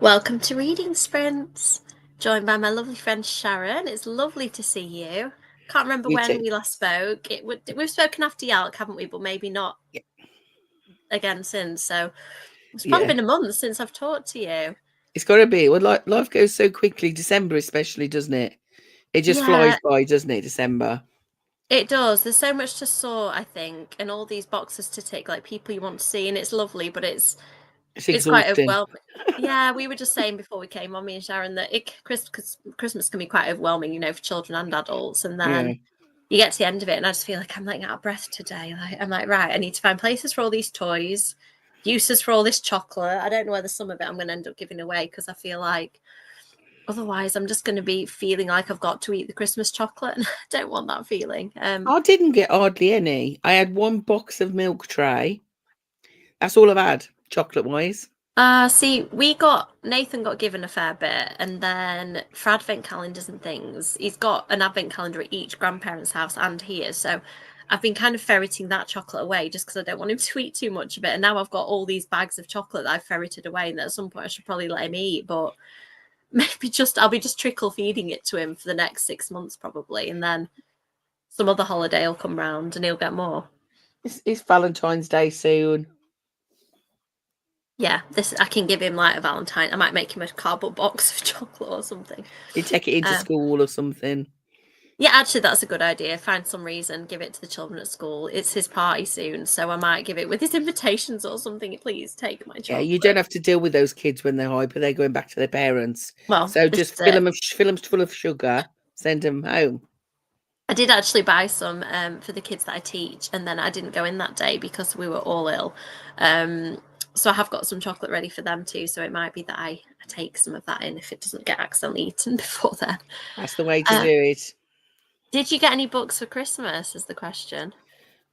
Welcome to Reading Sprints, joined by my lovely friend Sharon. It's lovely to see you. Can't remember You when too. we last spoke. We've spoken after Yalk, haven't we? But maybe not Yeah. again since. So it's probably Yeah. been a month since I've talked to you. It's got to be. Well, life goes so quickly. December, especially, doesn't it? It just flies Yeah, by, doesn't it? December. it does. There's so much to sort, I think, and all these boxes to tick, like people you want to see, and it's lovely, but It's it's quite exhausting. overwhelming. Yeah, we were just saying before we came on, me and Sharon, that Christmas can be quite overwhelming, for children and adults, and Yeah. then you get to the end of it, and I just feel like I'm like out of breath today. Like I'm like, right, I need to find places for all these toys, uses for all this chocolate. I don't know whether some of it I'm going to end up giving away because I feel like otherwise I'm just going to be feeling like I've got to eat the Christmas chocolate, and I don't want that feeling. I didn't get hardly any. I had one box of milk tray. That's all I've had, chocolate wise. See, Nathan got given a fair bit, and then for advent calendars and things, he's got an advent calendar at each grandparent's house and here. So I've been kind of ferreting that chocolate away just because I don't want him to eat too much of it. And now I've got all these bags of chocolate that I've ferreted away, and at some point I should probably let him eat. But maybe I'll be just trickle feeding it to him for the next 6 months probably, and then some other holiday will come round and he'll get more. It's Valentine's Day soon. Yeah, I can give him like a Valentine. I might make him a cardboard box of chocolate or something. You take it into school or something. Yeah, actually, that's a good idea. Find some reason, give it to the children at school. It's his party soon, so I might give it with his invitations or something. Please take my chocolate. Yeah, you don't have to deal with those kids when they're hyper. They're going back to their parents. Well, So just fill them full of sugar, send them home. I did actually buy some for the kids that I teach, and then I didn't go in that day because we were all ill. So I have got some chocolate ready for them too. So it might be that I take some of that in if it doesn't get accidentally eaten before then. That's the way to do it. Did you get any books for Christmas? Is the question.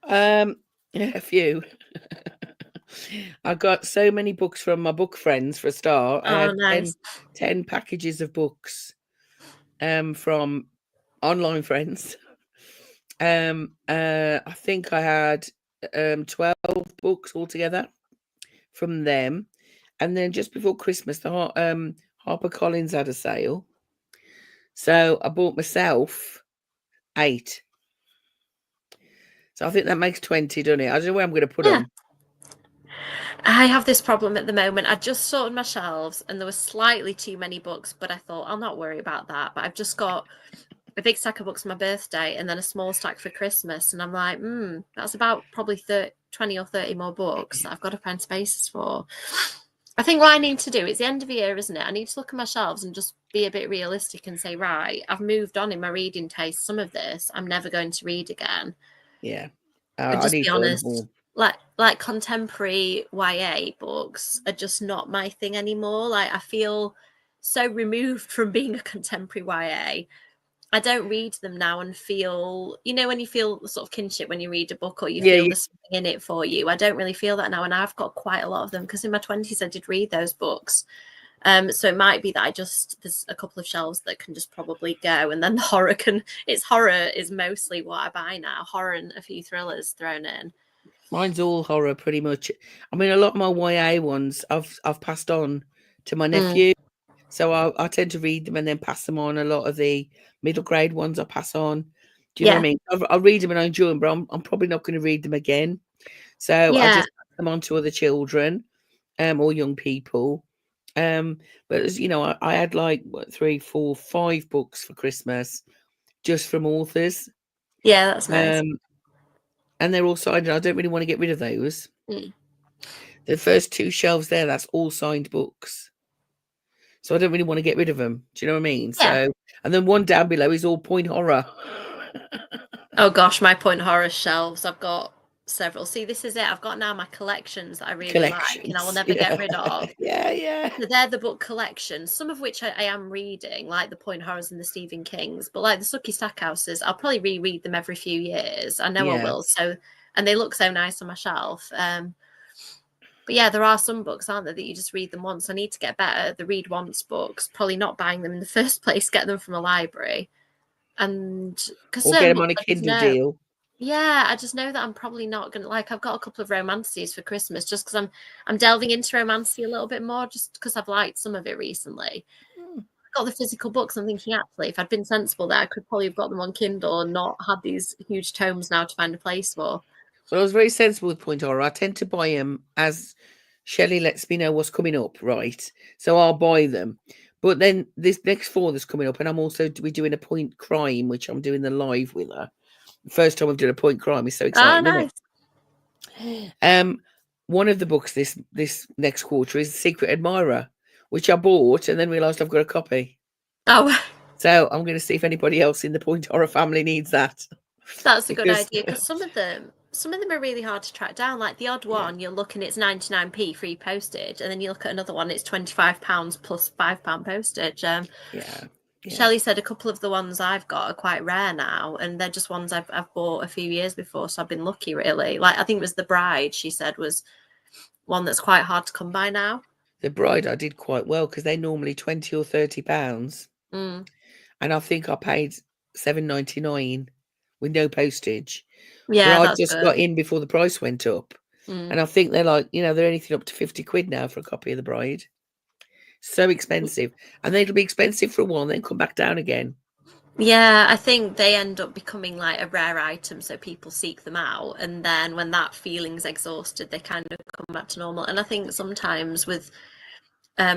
Yeah, a few. I got so many books from my book friends for a start. I had Nice. 10 packages of books from online friends. I think I had 12 books altogether from them. And then just before Christmas, the HarperCollins had a sale. So I bought myself 8. So I think that makes 20, doesn't it? I don't know where I'm going to put them. I have this problem at the moment. I just sorted my shelves and there were slightly too many books, but I thought I'll not worry about that. But I've just got a big stack of books for my birthday and then a small stack for Christmas. And I'm like, that's about probably 20 or 30 more books that I've got to find spaces for. I think what I need to do, it's the end of the year, isn't it? I need to look at my shelves and just be a bit realistic and say, right, I've moved on in my reading taste. Some of this I'm never going to read again. Yeah. And just be honest, like contemporary YA books are just not my thing anymore. Like I feel so removed from being a contemporary YA. I don't read them now and feel, when you feel sort of kinship when you read a book or you feel there's something in it for you. I don't really feel that now. And I've got quite a lot of them because in my 20s I did read those books. So it might be that there's a couple of shelves that can just probably go, and then the horror is mostly what I buy now. Horror and a few thrillers thrown in. Mine's all horror pretty much. I mean, a lot of my YA ones I've passed on to my nephew. So I tend to read them and then pass them on. A lot of the middle grade ones I pass on. Do you know what I mean? I'll read them and I enjoy them, but I'm probably not going to read them again. So I just pass them on to other children or young people. But as you know, I had like 3, 4, 5 books for Christmas just from authors. Yeah, that's nice. And they're all signed. I don't really want to get rid of those. The first 2 shelves there, that's all signed books. So I don't really want to get rid of them. Do you know what I mean? Yeah. So, and then one down below is all point horror. Oh gosh, my point horror shelves. I've got several. See, this is it. I've got now my collections that I really like and I will never get rid of. Yeah. So they're the book collections, some of which I am reading, like the point horrors and the Stephen Kings, but like the Sucky Stackhouses, I'll probably reread them every few years. I know I will. So, and they look so nice on my shelf. But yeah, there are some books, aren't there, that you just read them once. I need to get better. The read once books, probably not buying them in the first place, get them from a library. And because or get them on a Kindle deal. Yeah, I just know that I'm probably not gonna like. I've got a couple of romances for Christmas, just because I'm delving into romancy a little bit more, just because I've liked some of it recently. Hmm. I got the physical books. I'm thinking actually, if I'd been sensible, there I could probably have got them on Kindle and not had these huge tomes now to find a place for. Well, I was very sensible with Point Horror. I tend to buy them as Shelley lets me know what's coming up, right? So I'll buy them. But then this next 4 that's coming up, and I'm also we're doing a Point Crime, which I'm doing the live with her. The first time I've done a Point Crime is so Oh, exciting, isn't nice. it? One of the books this next quarter is Secret Admirer, which I bought and then realised I've got a copy. Oh, So I'm going to see if anybody else in the Point Horror family needs that. that's a good Because idea, because some of them are really hard to track down. Like the odd yeah, one, you're looking, it's 99p free postage, and then you look at another one, it's £25 plus £5 postage. yeah. Shelley said a couple of the ones I've got are quite rare now, and they're just ones I've bought a few years before, so I've been lucky, really. Like I think it was The Bride, she said, was one that's quite hard to come by now. The Bride I did quite well because they're normally £20 or £30. Mm. And I think I paid £7.99 with no postage. But Yeah, I that's just good. got in before the price went up. Mm. And I think they're like, they're anything up to 50 quid now for a copy of The Bride. So expensive. And then it'll be expensive for a while and then come back down again. Yeah, I think they end up becoming like a rare item, so people seek them out, and then when that feeling's exhausted, they kind of come back to normal. And I think sometimes with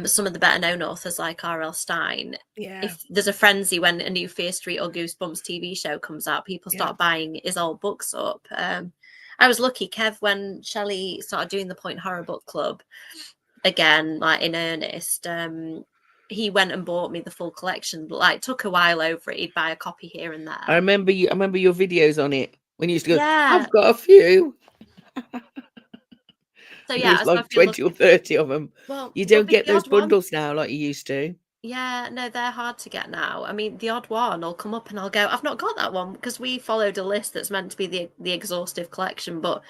some of the better known authors like R.L. Stein, Yeah. if there's a frenzy when a new Fear Street or Goosebumps TV show comes out, people Yeah. start buying his old books up. I was lucky, Kev, when Shelley started doing the Point Horror Book Club again, like in earnest. He went and bought me the full collection, but like took a while over it. He'd buy a copy here and I there. remember your videos on it when you used to go, Yeah. I've got a few. So And there was yeah, so I like feel 20 or lucky. 30 of them. Well, You don't there's get the those odd one. bundles now like you used to. Yeah, no, they're hard to get now. I mean, the odd one will come up and I'll go, I've not got that one, because we followed a list that's meant to be the exhaustive collection, but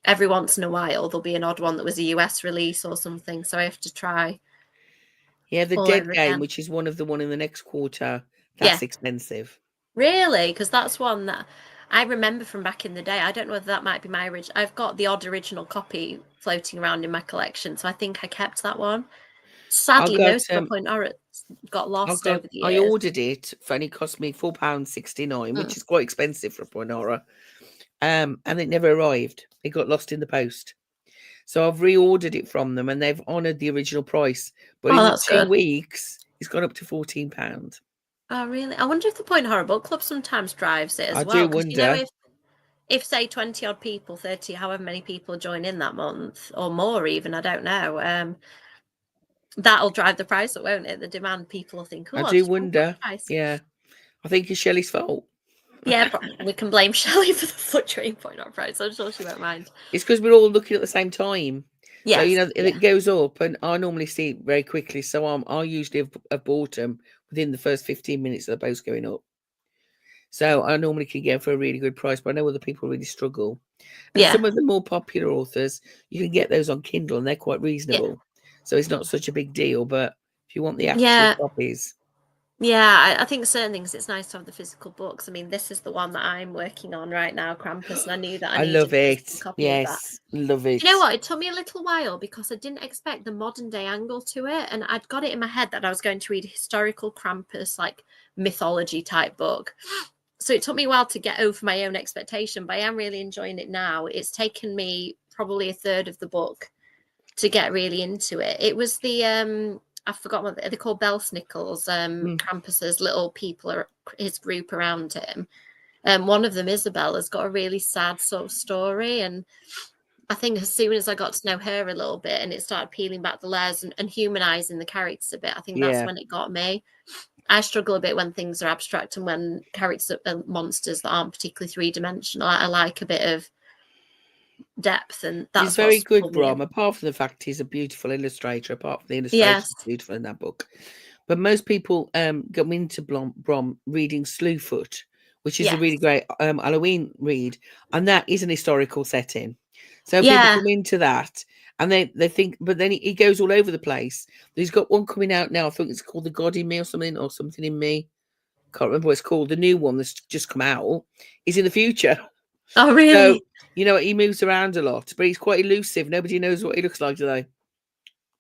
every once in a while there'll be an odd one that was a US release or something, so I have to try Yeah, the all Dead over Game, again. which is one of the one in the next quarter, Yeah, that's expensive. really, because that's one that I remember from back in the day. I don't know whether that might be my original. I've got the odd original copy floating around in my collection, so I think I kept that one. I Sadly, got most of my Point Horrors got lost over the I years. ordered it for only cost me £4.69, Mm. which is quite expensive for a Point Horror. And it never arrived. It got lost in the post. So I've reordered it from them and they've honoured the original price. But Oh, in the that's 2 good. weeks, it's gone up to £14. Oh, really? I wonder if the Point Horror Book Club sometimes drives it as I well. do Because wonder. if say 20 odd people, 30, however many people join in that month, or more even, I don't know. That'll drive the price up, won't it? The demand, people will think, I oh, I'll do just drive that wonder. price. Yeah. I think it's Shelley's fault. Yeah, we can blame Shelley for the fluctuating Point Horror price. I'm sure she won't mind. It's because we're all looking at the same time. So, Yes, yeah. it goes up and I normally see it very quickly. So I usually have bought them within the first 15 minutes of the post going up. So I normally can get for a really good price, but I know other people really struggle. And Yeah, some of the more popular authors, you can get those on Kindle and they're quite yeah. reasonable. So it's not such a big deal. But if you want the actual Yeah, copies, yeah, I think certain things it's nice to have the physical books. I mean, this is the one that I'm working on right now, Krampus, and I knew that I I needed love a physical it. copy of that. Yes, love Do you know it. what? It took me a little while because I didn't expect the modern day angle to it, and I'd got it in my head that I was going to read a historical Krampus, like mythology type book. So it took me a while to get over my own expectation, but I am really enjoying it now. It's taken me probably a third of the book to get really into it. It was the I forgot what they're called, Belsnickles, Mm, Krampus's little people, or his group around him. One of them, Isabel, has got a really sad sort of story, and I think as soon as I got to know her a little bit and it started peeling back the layers and humanizing the characters a bit, I think that's yeah. when it got me. I struggle a bit when things are abstract and when characters are monsters that aren't particularly three-dimensional. I like a bit of depth, and He's that's very what's good, pulled me in. Brom, apart from the fact he's a beautiful illustrator, apart from the illustration Yes. beautiful in that book. But most people come into Brom reading Slewfoot, which is a really Yes. great Halloween read, and that is an historical setting. So people Yeah. come into that and they think, but then he goes all over the place. He's got one coming out now. I think it's called The God in Me or something in me. Can't remember what it's called. The new one that's just come out is in the future. Oh, really? So, you know, he moves around a lot, but he's quite elusive. Nobody knows what he looks like, do they?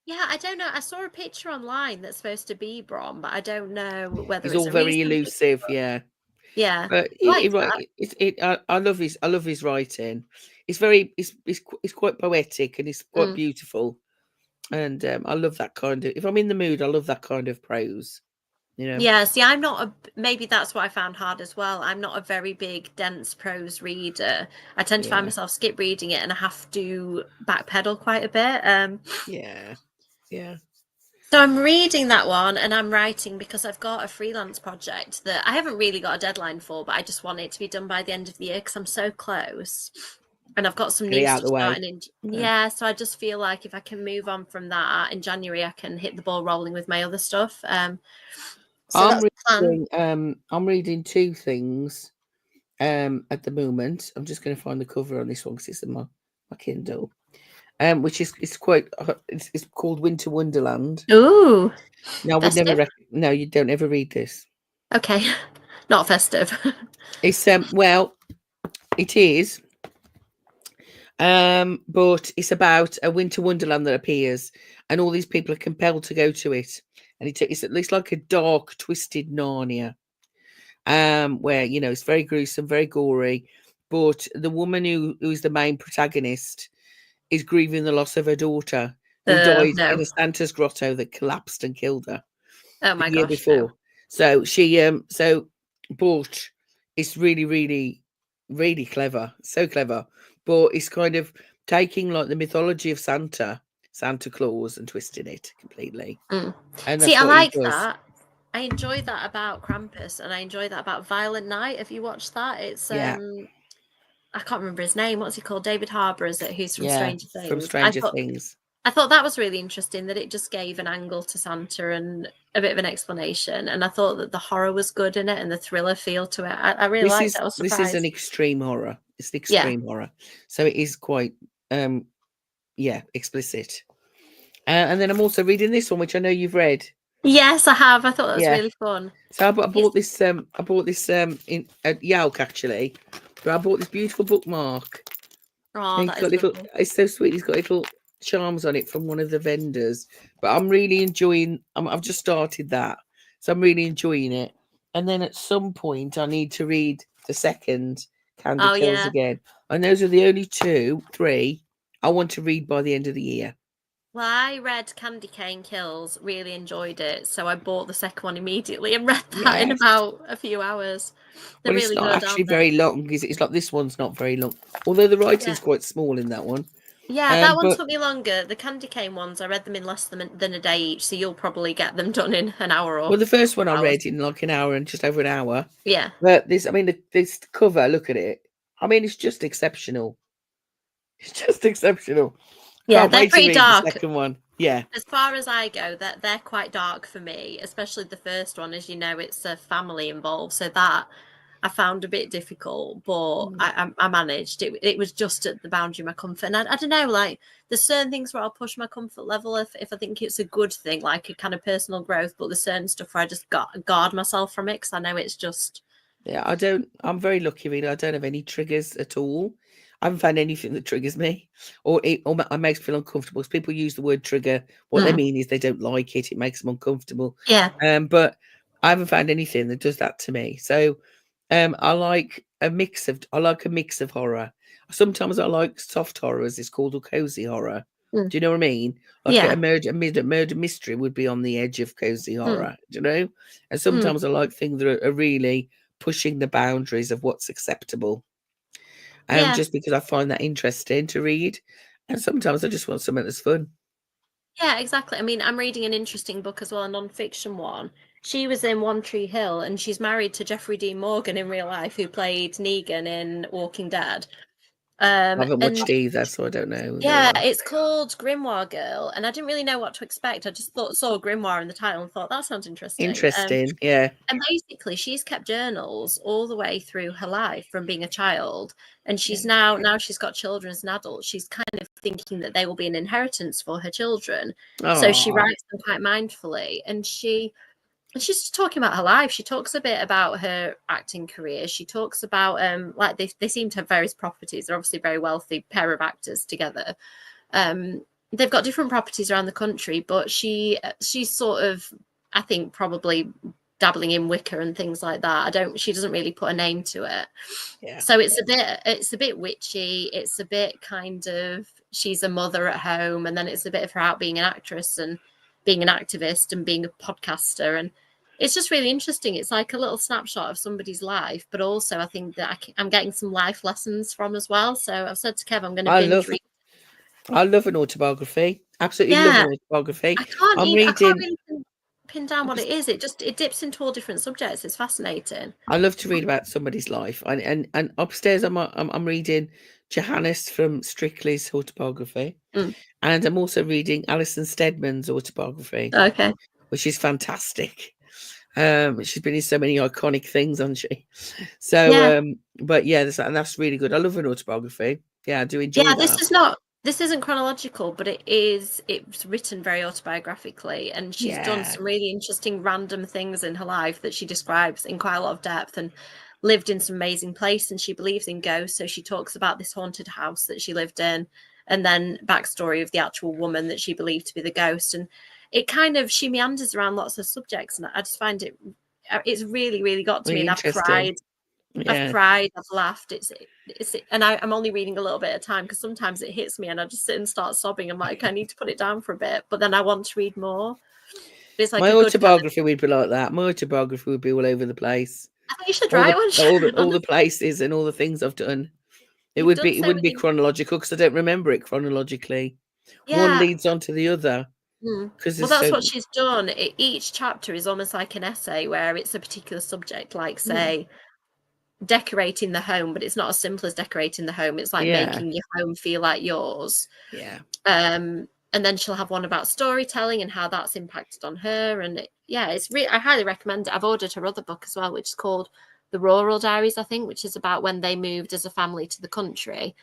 Yeah, I don't know. I saw a picture online that's supposed to be Brom, but I don't know whether He's it's all a very reasonably. elusive, yeah. Yeah, But I like right, that. I love his writing. It's very it's quite poetic and it's quite Mm. beautiful. And I love that kind of. If I'm in the mood, I love that kind of prose. You know. Yeah, see, I'm not a. Maybe that's what I found hard as well. I'm not a very big, dense prose reader. I tend to find Yeah. myself skip reading it, and I have to backpedal quite a bit. Yeah. Yeah. So I'm reading that one and I'm writing because I've got a freelance project that I haven't really got a deadline for, but I just want it to be done by the end of the year because I'm so close. And I've got some Get it new out of stuff the way. starting in. Yeah. Yeah, so I just feel like if I can move on from that in January, I can hit the ball rolling with my other stuff. So I'm that's the plan. reading. I'm reading two things. At the moment, I'm just going to find the cover on this one because it's in my Kindle. Which is it's quite. It's called Winter Wonderland. Ooh, Now, I would never. festive. No, you don't ever read this. Okay, not festive. It's well, it is. But it's about a winter wonderland that appears, and all these people are compelled to go to it. And it's like a dark, twisted Narnia. Where you know it's very gruesome, very gory. But the woman who is the main protagonist is grieving the loss of her daughter, who died in No. a Santa's grotto that collapsed and killed her Oh the my year gosh, no. before. So but it's really, really, really clever, so clever. But it's kind of taking like the mythology of Santa Claus, and twisting it completely. Mm. And See, that's I what he like does. that. I enjoy that about Krampus, and I enjoy that about Violent Night. Have you watched that? It's Yeah, I can't remember his name. What's he called? David Harbour, is it? Who's from yeah, Stranger from Things. Stranger Things. I thought that was really interesting that it just gave an angle to Santa and a bit of an explanation. And I thought that the horror was good in it and the thriller feel to it. I really liked it. I was This is an surprised. extreme horror. It's an Yeah. extreme horror, so it is quite yeah, explicit. And then I'm also reading this one, which I know you've read. Yes, I have. I thought that was Yeah. really fun. So I It's bought this. In at Yelp actually, but I bought this beautiful bookmark. oh, And he's that is got little. lovely. It's so sweet. He's got little charms on it from one of the vendors. But I'm really enjoying. I've just started that, so I'm really enjoying it. And then at some point, I need to read the second Candy Oh Kills yeah. Again. And those are the only three I want to read by the end of the year. Well, I read Candy Cane Kills, really enjoyed it, so I bought the second one immediately and read that in Yes. about a few hours. They're Well, it's really not good, actually aren't they? very long, is it? It's like this one's not very long, although the Yeah. writing's quite small in that one. Yeah, that one But took me longer. The candy cane ones, I read them in less than a day each, so you'll probably get them done in an hour or well, the first one I hours. read in like an hour and just over an hour. Yeah. But this, I mean, this cover, look at it. I mean, it's just exceptional. It's just exceptional. Yeah, Can't they're wait to pretty read the dark. second one. Yeah. As far as I go, that they're quite dark for me, especially the first one. As you know, it's a family involved, so that I found a bit difficult, but Mm. I managed. It was just at the boundary of my comfort, and I don't know, like there's certain things where I'll push my comfort level if I think it's a good thing, like a kind of personal growth. But there's certain stuff where I just guard myself from it because I know it's just. Yeah, I'm very lucky, really. I don't have any triggers at all. I haven't found anything that triggers me, or makes me feel uncomfortable. Because people use the word trigger, what they mean is they don't like it. It makes them uncomfortable. Yeah. But I haven't found anything that does that to me. So, I like a mix of horror. Sometimes I like soft horror, as it's called, or cozy horror. Mm. Do you know what I mean? Like Yeah. a murder mystery would be on the edge of cozy horror. Do you know? And Mm. sometimes I like things that are really pushing the boundaries of what's acceptable. Yeah. Just because I find that interesting to read. And sometimes I just want something that's fun. Yeah, exactly. I mean, I'm reading an interesting book as well, a non-fiction one. She was in One Tree Hill, and she's married to Jeffrey Dean Morgan in real life, who played Negan in Walking Dead. I haven't And watched either, so I don't know very yeah, well. it's called Grimoire Girl, and I didn't really know what to expect. I just saw Grimoire in the title and thought that sounds interesting. Interesting, yeah. And basically, she's kept journals all the way through her life from being a child, and she's Yeah. now she's got children as an adult. She's kind of thinking that they will be an inheritance for her children, so she Oh, writes them quite mindfully. And she And she's just talking about her life. She talks a bit about her acting career. She talks about like they seem to have various properties. They're obviously a very wealthy pair of actors together. They've got different properties around the country, but she's sort of, I think, probably dabbling in Wicca and things like that. She doesn't really put a name to it. Yeah. So it's a bit witchy. It's a bit kind of, she's a mother at home, and then it's a bit of her out being an actress and being an activist and being a podcaster, and it's just really interesting. It's like a little snapshot of somebody's life, but also I think that I'm getting some life lessons from as well. So I've said to Kev, I'm going to binge read. I love an autobiography. Absolutely love an autobiography. I can't reading. really pin down what it is. It dips into all different subjects. It's fascinating. I love to read about somebody's life. And upstairs I'm reading Johannes from Strictly's autobiography. And I'm also reading Alison Steadman's autobiography. Okay. Which is fantastic. She's been in so many iconic things, hasn't she? So but yeah, that's really good. I love an autobiography. Yeah, I do enjoy that. This isn't chronological, but it's written very autobiographically, and she's done some really interesting random things in her life that she describes in quite a lot of depth, and lived in some amazing place, and she believes in ghosts. So she talks about this haunted house that she lived in, and then backstory of the actual woman that she believed to be the ghost. And it kind of, she meanders around lots of subjects, and I just find it's really, really got to me, and I've cried. I've cried, I've laughed. And I'm only reading a little bit at a time, because sometimes it hits me and I just sit and start sobbing. I'm like, I need to put it down for a bit, but then I want to read more. It's like my autobiography would be like that. My autobiography would be all over the place. I think you should write one. All the places and all the things I've done. It wouldn't be chronological, because I don't remember it chronologically. One leads on to the other. Well, that's what she's done. Each chapter is almost like an essay where it's a particular subject, like say decorating the home, but it's not as simple as decorating the home. It's like making your home feel like yours. And then she'll have one about storytelling and how that's impacted on her. And I highly recommend it. I've ordered her other book as well, which is called The Rural Diaries, I think, which is about when they moved as a family to the country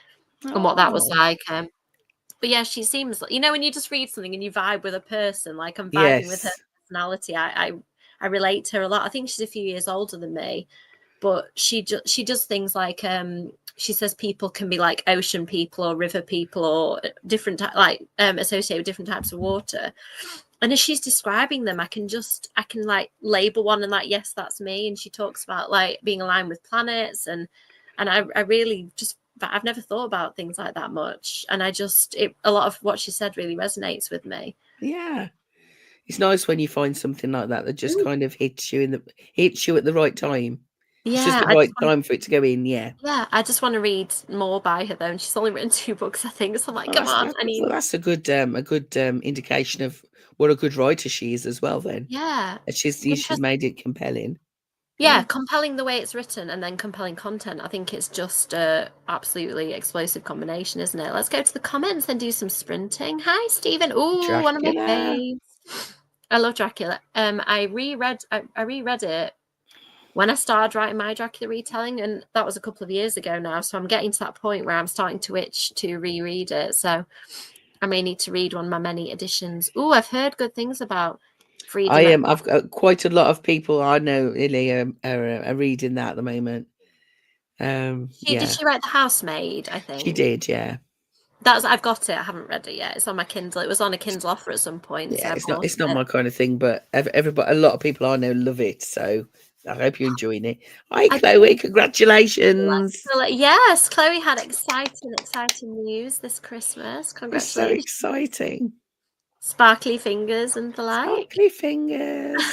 and what that was like. But yeah, she seems, when you just read something and you vibe with a person, like I'm vibing with her personality. I relate to her a lot. I think she's a few years older than me, but she does things like she says people can be like ocean people or river people or different associated with different types of water. And as she's describing them, I can like label one and like, yes, that's me. And she talks about like being aligned with planets, and I really just, I've never thought about things like that much. And a lot of what she said really resonates with me. Yeah. It's nice when you find something like that just kind of hits you at the right time. It's just the right time for it to go in. Yeah, I just want to read more by her though, and she's only written 2 books, I think. So I'm like, come on, that's a good indication of what a good writer she is as well. Then she's made it compelling. Yeah, compelling the way it's written, and then compelling content. I think it's just a absolutely explosive combination, isn't it? Let's go to the comments and do some sprinting. Hi, Stephen. Ooh, one of my faves. I love Dracula. I reread it when I started writing my Dracula retelling, and that was a couple of years ago now. So I'm getting to that point where I'm starting to itch to reread it. So I may need to read one of my many editions. Ooh, I've heard good things about Freedom. I've got quite a lot of people I know really are reading that at the moment. Did she write The Housemaid? I think she did. Yeah. I've got it. I haven't read it yet. It's on my Kindle. It was on a Kindle offer at some point. Yeah, so it's not my kind of thing, but everybody, a lot of people I know love it. So I hope you're enjoying it. Hi, Chloe. Congratulations. Yes, Chloe had exciting news this Christmas. Congratulations. It's so exciting. Sparkly fingers and the like. Sparkly fingers.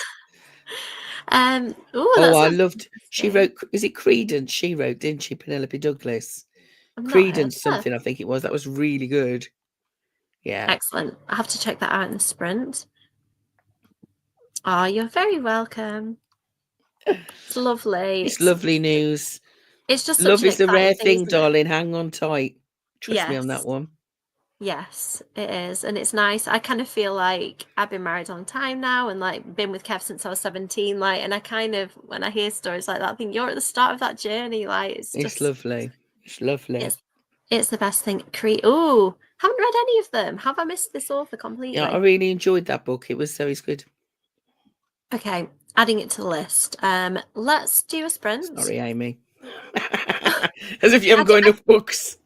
I loved. She wrote. Is it Credence? She wrote, didn't she, Penelope Douglas? Credence something, I think it was. That was really good. Yeah. Excellent. I have to check that out in the sprint. Oh, you're very welcome. It's lovely. It's lovely news. It's just love is a rare thing, darling. Hang on tight. Trust me on that one. Yes, it is. And it's nice. I kind of feel like I've been married a long time now, and like been with Kev since I was 17. Like, and I kind of, when I hear stories like that, I think you're at the start of that journey. Like, it's lovely. It's lovely. It's the best thing. Oh, haven't read any of them. Have I missed this author completely? Yeah, I really enjoyed that book. It's good. Okay. Adding it to the list. Let's do a sprint. Sorry, Amy. As if you haven't got enough books.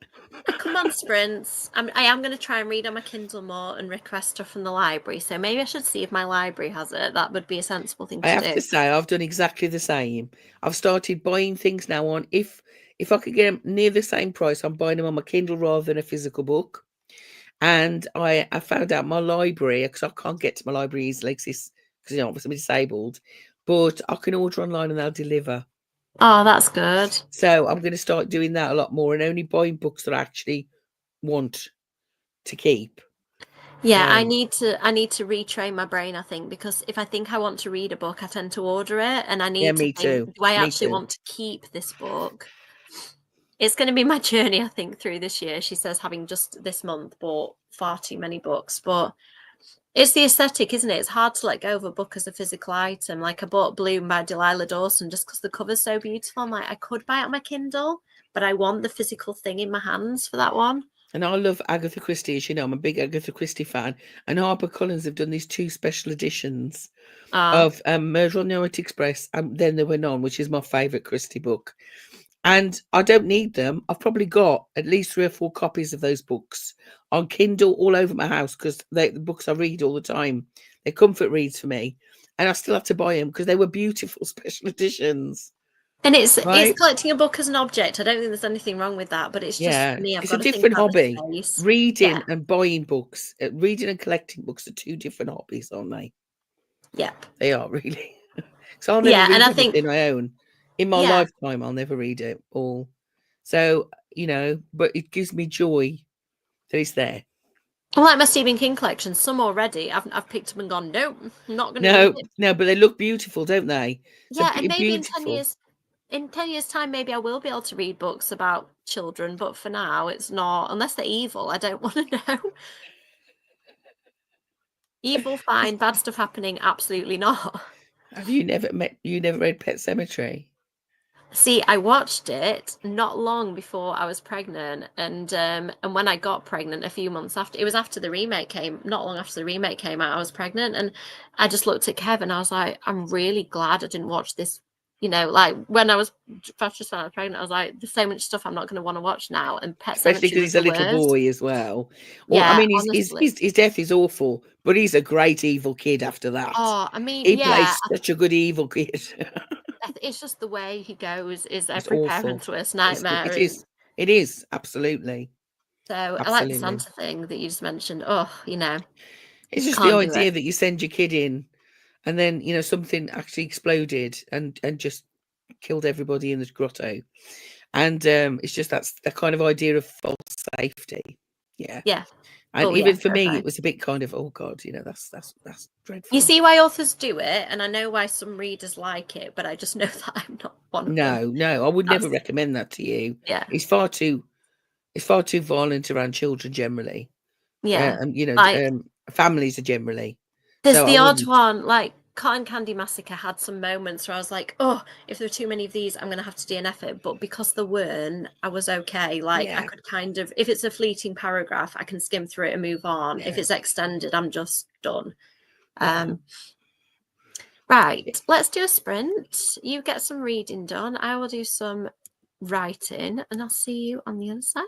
Come on, sprints. I am going to try and read on my Kindle more and request stuff from the library. So maybe I should see if my library has it. That would be a sensible thing I to have do. to say, I've done exactly the same. I've started buying things now on, if I could get them near the same price, I'm buying them on my Kindle rather than a physical book. And I found out my library, because I can't get to my library easily because obviously I'm disabled, but I can order online and they'll deliver. Oh, that's good. So I'm going to start doing that a lot more and only buying books that I actually want to keep. Yeah, I need to retrain my brain, I think, because if I think I want to read a book, I tend to order it, and I Yeah, need to me think, too. do I Me actually too. want to keep this book? It's going to be my journey, I think, through this year. She says, having just this month bought far too many books, but it's the aesthetic, isn't it? It's hard to let go of a book as a physical item. Like I bought Bloom by Delilah Dawson just because the cover's so beautiful. I'm like, I could buy it on my Kindle, but I want the physical thing in my hands for that one. And I love Agatha Christie, as you know. I'm a big Agatha Christie fan. And HarperCollins have done these 2 special editions of Murder on the Orient Express and Then There Were None, which is my favourite Christie book. And I don't need them. I've probably got at least 3 or 4 copies of those books on Kindle all over my house because the books I read all the time. They're comfort reads for me. And I still have to buy them because they were beautiful special editions. And it's Right? collecting a book as an object. I don't think there's anything wrong with that, but it's just for me, I've It's a got to think different about the hobby. space. Reading Yeah. and buying books, reading and collecting books are 2 different hobbies, aren't they? Yep. They are really. So I'll never Yeah, and read I think, everything I own. In my yeah. lifetime, I'll never read it all. So, but it gives me joy that it's there. I like my Stephen King collection. Some already, I've picked up and gone, nope, I'm not going to read No, it. no, but they look beautiful, don't they? So Yeah, and maybe beautiful. in 10 years' time, maybe I will be able to read books about children, but for now, it's not, unless they're evil, I don't want to know. Evil, fine, bad stuff happening, absolutely not. Have you never read Pet Cemetery? See, I watched it not long before I was pregnant, and when I got pregnant a few months after, it was after the remake came, not long after the remake came out, I was pregnant, and I just looked at Kev and I was like, I'm really glad I didn't watch this. Like when I was just when I was pregnant, I was like, there's so much stuff I'm not going to want to watch now, and Pet Especially Cemetery because was he's a the little worst. boy as well. Well, I Yeah, mean, honestly. his death is awful, but he's a great evil kid after that. Oh, I mean, He yeah, plays such a good evil kid. it's just the way he goes is It's every awful. parent's worst It's nightmare, it and is. It is, absolutely. so I like the Absolutely. Santa thing that you just mentioned. Oh, It's just the can't do it. idea that you send your kid in and then, something actually exploded and just killed everybody in the grotto. And it's just that's the kind of idea of false safety. Yeah. Yeah. And Oh, yeah, even for me, it terrifying. was a bit kind of, oh God, that's You dreadful. see why authors do it, and I know why some readers like it, but I just know that I'm not one of them. No, I would never That's recommend that to you. yeah, It's far too violent around children generally. yeah. And Like, families are generally. there's So I the odd wouldn't. one, like Cotton Candy Massacre had some moments where I was like, oh, if there are too many of these, I'm gonna have to DNF it. But because there weren't, I was okay. Like I Yeah. could kind of, if it's a fleeting paragraph, I can skim through it and move on. If Yeah. it's extended, I'm just done. Yeah. Right, let's do a sprint. You get some reading done. I will do some writing, and I'll see you on the other side.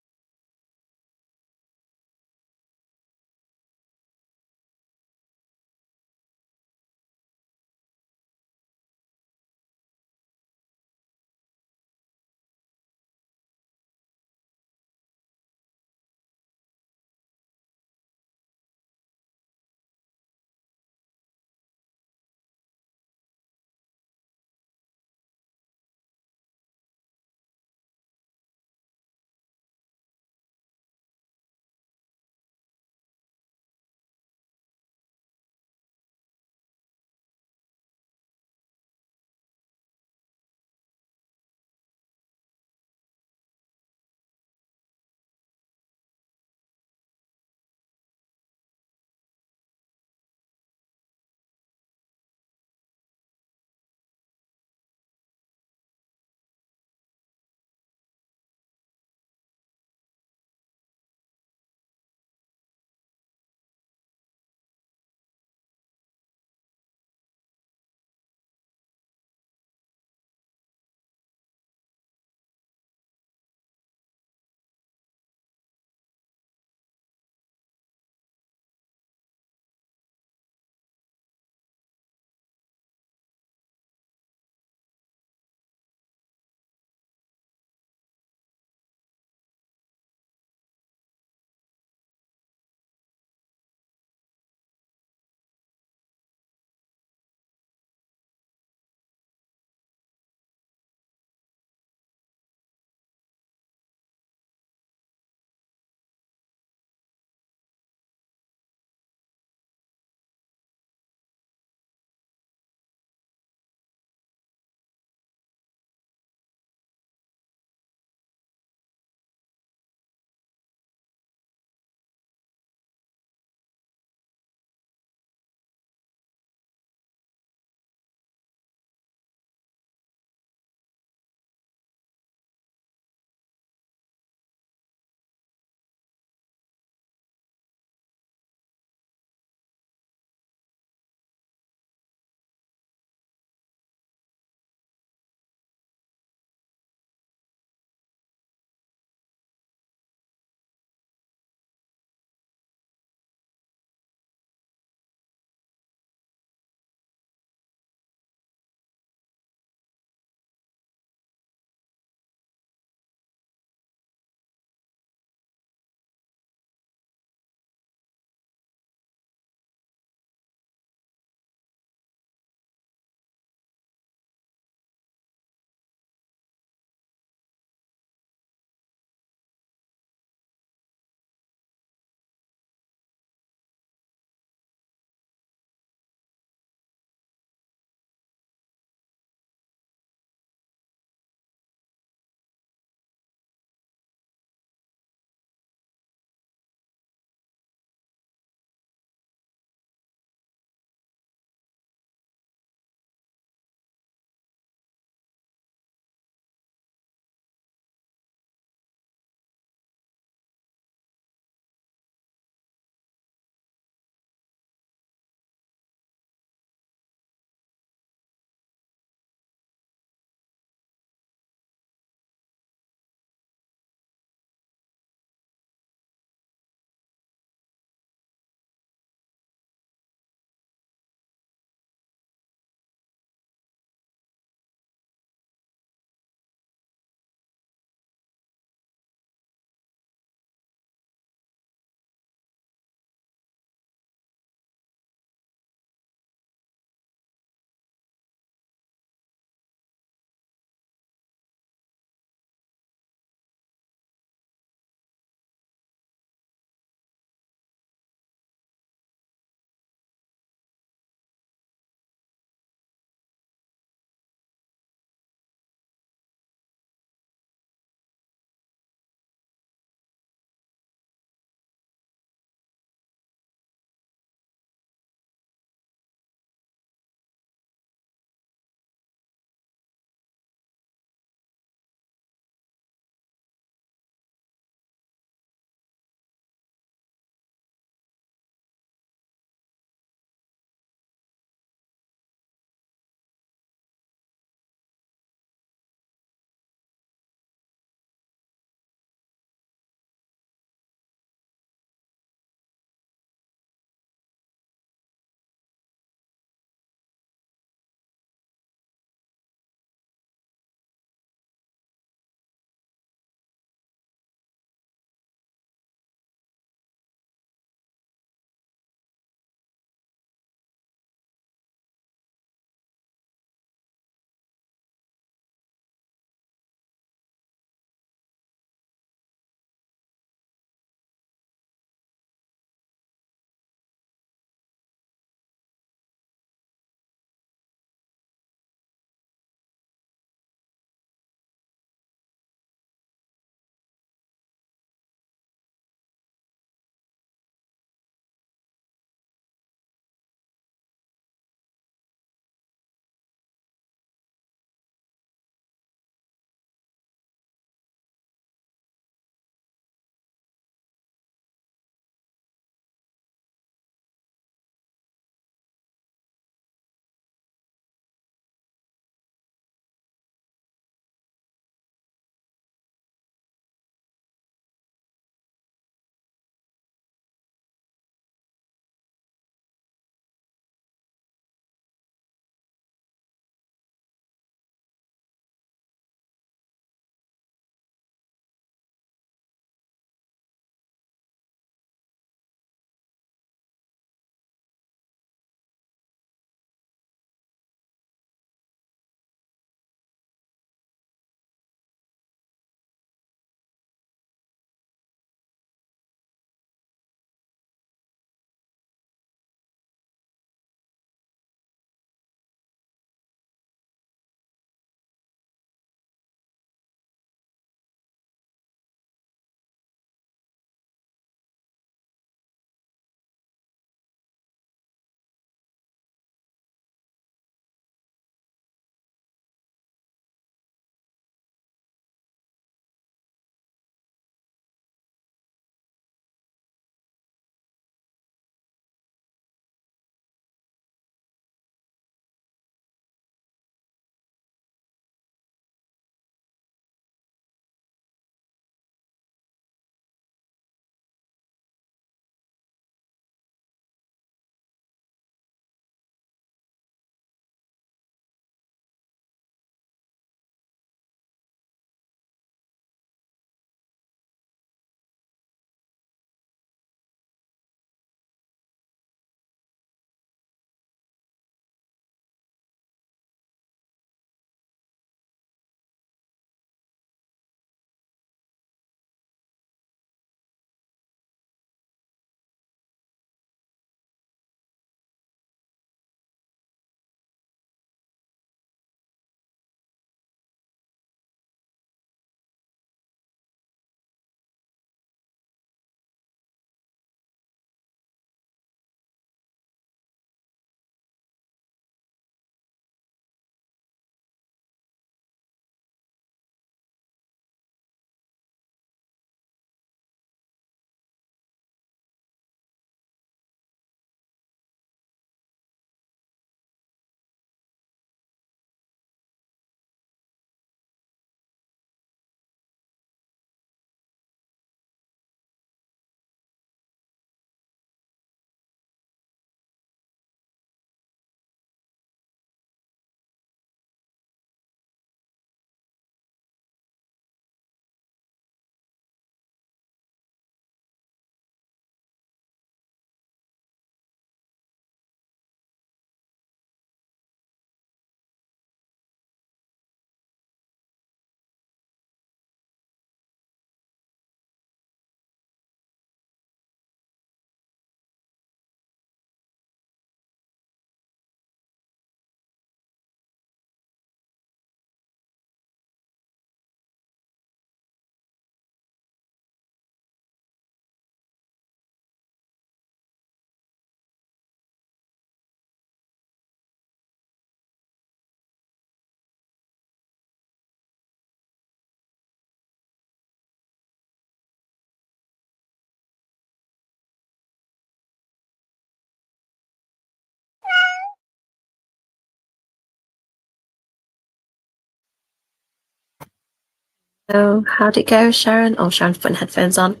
So how'd it go, Sharon? Oh, Sharon's putting headphones on.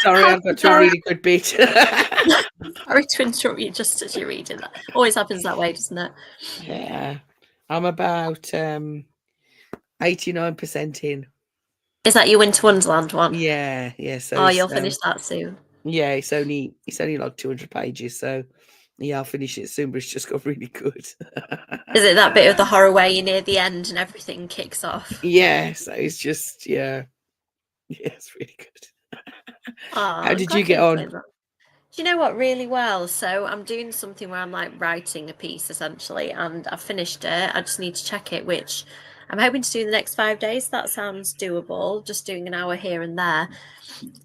Sorry, I've got to a really good bit. Sorry to interrupt you just as you're reading that. Always happens that way, doesn't it? Yeah. I'm about 89% in. Is that your Winter Wonderland one? Yeah, yeah. So Oh, you'll finish that soon. yeah, it's only like 200 pages, so yeah, I'll finish it soon, but it's just got really good. Is it that bit of the horror where you're near the end and everything kicks off? Yeah, so it's just yeah, it's really good. Oh, How I'm did you glad get you on? enjoyed that. Do you know what? Really well. So I'm doing something where I'm like writing a piece essentially, and I've finished it. I just need to check it, which I'm hoping to do in the next 5 days. That sounds doable. Just doing an hour here and there.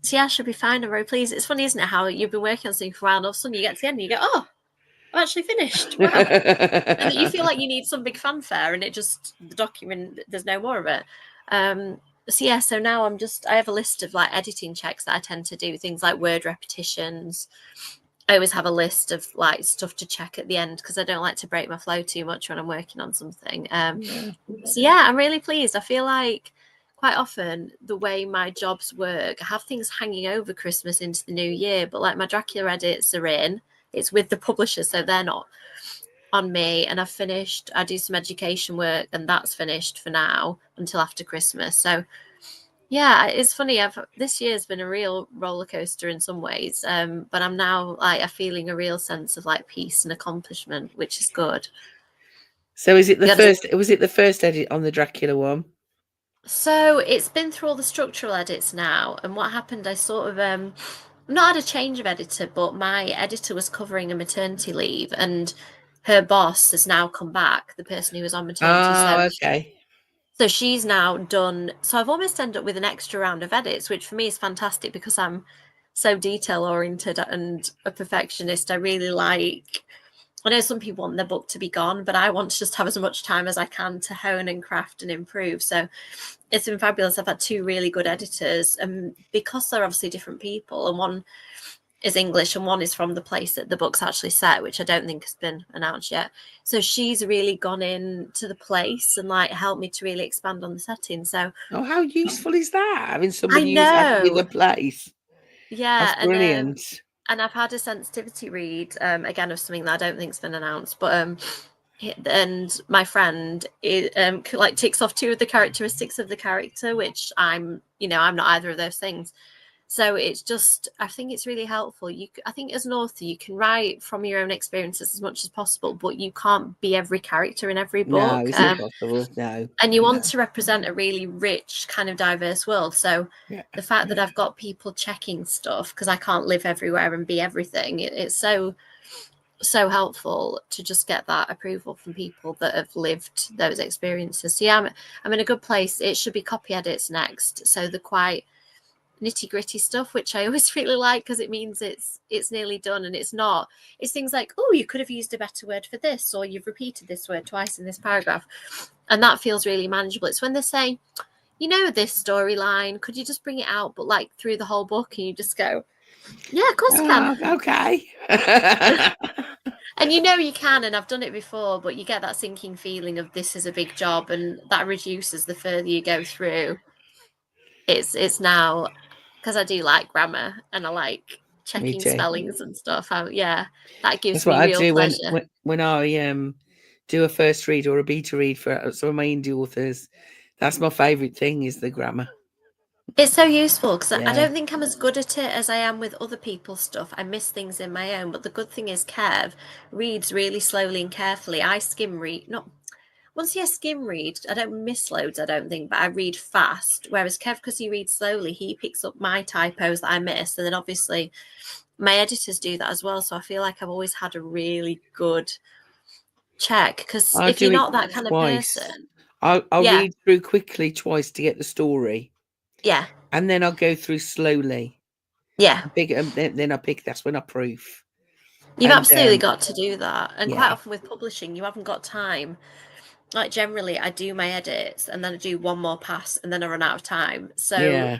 So yeah, I should be fine. I'm very pleased. It's funny, isn't it? How you've been working on something for a while, and all of a sudden you get to the end and you go, "Oh, I'm actually finished." Wow. And you feel like you need some big fanfare, and it just the document. There's no more of it. So yeah, so now I have a list of like editing checks that I tend to do, things like word repetitions. I always have a list of like stuff to check at the end because I don't like to break my flow too much when I'm working on something. So yeah, I'm really pleased. I feel like quite often the way my jobs work, I have things hanging over Christmas into the new year, but like my Dracula edits are in, it's with the publisher, so they're not on me, and I've finished. I do some education work and that's finished for now until after Christmas. So yeah, it's funny. This year's been a real roller coaster in some ways, but I'm now like feeling a real sense of like peace and accomplishment, which is good. So is it the Yeah. first? Was it the first edit on the Dracula one? So it's been through all the structural edits now, and what happened? I sort of not had a change of editor, but my editor was covering a maternity leave, and her boss has now come back. The person who was on maternity, Oh, okay. So she's now done. So I've almost ended up with an extra round of edits, which for me is fantastic because I'm so detail oriented and a perfectionist. I really like. I know some people want their book to be gone, but I want to just have as much time as I can to hone and craft and improve. So it's been fabulous. I've had two really good editors, and because they're obviously different people, and one is English and one is from the place that the book's actually set, which I don't think has been announced yet. So she's really gone in to the place and like helped me to really expand on the setting. So Oh, how useful is that? Having I somebody who's actually know, the place. yeah, That's brilliant. and I've had a sensitivity read again of something that I don't think's been announced, but and my friend like ticks off two of the characteristics of the character, which I'm not either of those things. So it's just, I think it's really helpful. I think as an author, you can write from your own experiences as much as possible, but you can't be every character in every No, book. it's impossible. No. And you want to represent a really rich, kind of diverse world. So Yeah. the fact that I've got people checking stuff, because I can't live everywhere and be everything, it's so helpful to just get that approval from people that have lived those experiences. So yeah, I'm in a good place. It should be copy edits next. So the quite nitty gritty stuff, which I always really like because it means it's nearly done, and it's things like, oh, you could have used a better word for this, or you've repeated this word twice in this paragraph, and that feels really manageable. It's when they say, this storyline, could you just bring it out, but like through the whole book, and you just go, yeah, of course I can. Okay. And you can, and I've done it before, but you get that sinking feeling of this is a big job, and that reduces the further you go through. It's now, because I do like grammar and I like Me checking too. spellings and stuff. That That's gives what me I real do pleasure. when I do a first read or a beta read for some of my indie authors. That's my favourite thing is the grammar. It's so useful because I Yeah. don't think I'm as good at it as I am with other people's stuff. I miss things in my own, but the good thing is Kev reads really slowly and carefully. I skim read, not once I skim read, I don't miss loads, I don't think, but I read fast. Whereas Kev, because he reads slowly, he picks up my typos that I miss. And then obviously my editors do that as well. So I feel like I've always had a really good check, because I if you're do it not that kind of twice. person, I'll yeah, read through quickly twice to get the story, yeah, and then I'll go through slowly. yeah. Then I pick. That's when I proof. You've And absolutely got to do that. And quite yeah, often with publishing, you haven't got time. Like generally, I do my edits and then I do one more pass and then I run out of time. So yeah,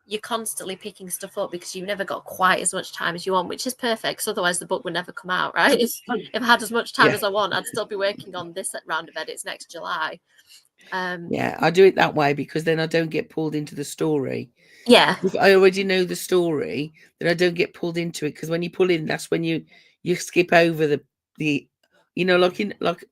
you're constantly picking stuff up because you've never got quite as much time as you want, which is perfect, because otherwise the book would never come out, right? If I had as much time yeah. as I want, I'd still be working on this round of edits next July. Yeah, I do it that way because then I don't get pulled into the story. Yeah. If I already know the story, then I don't get pulled into it, because when you pull in, that's when you skip over the like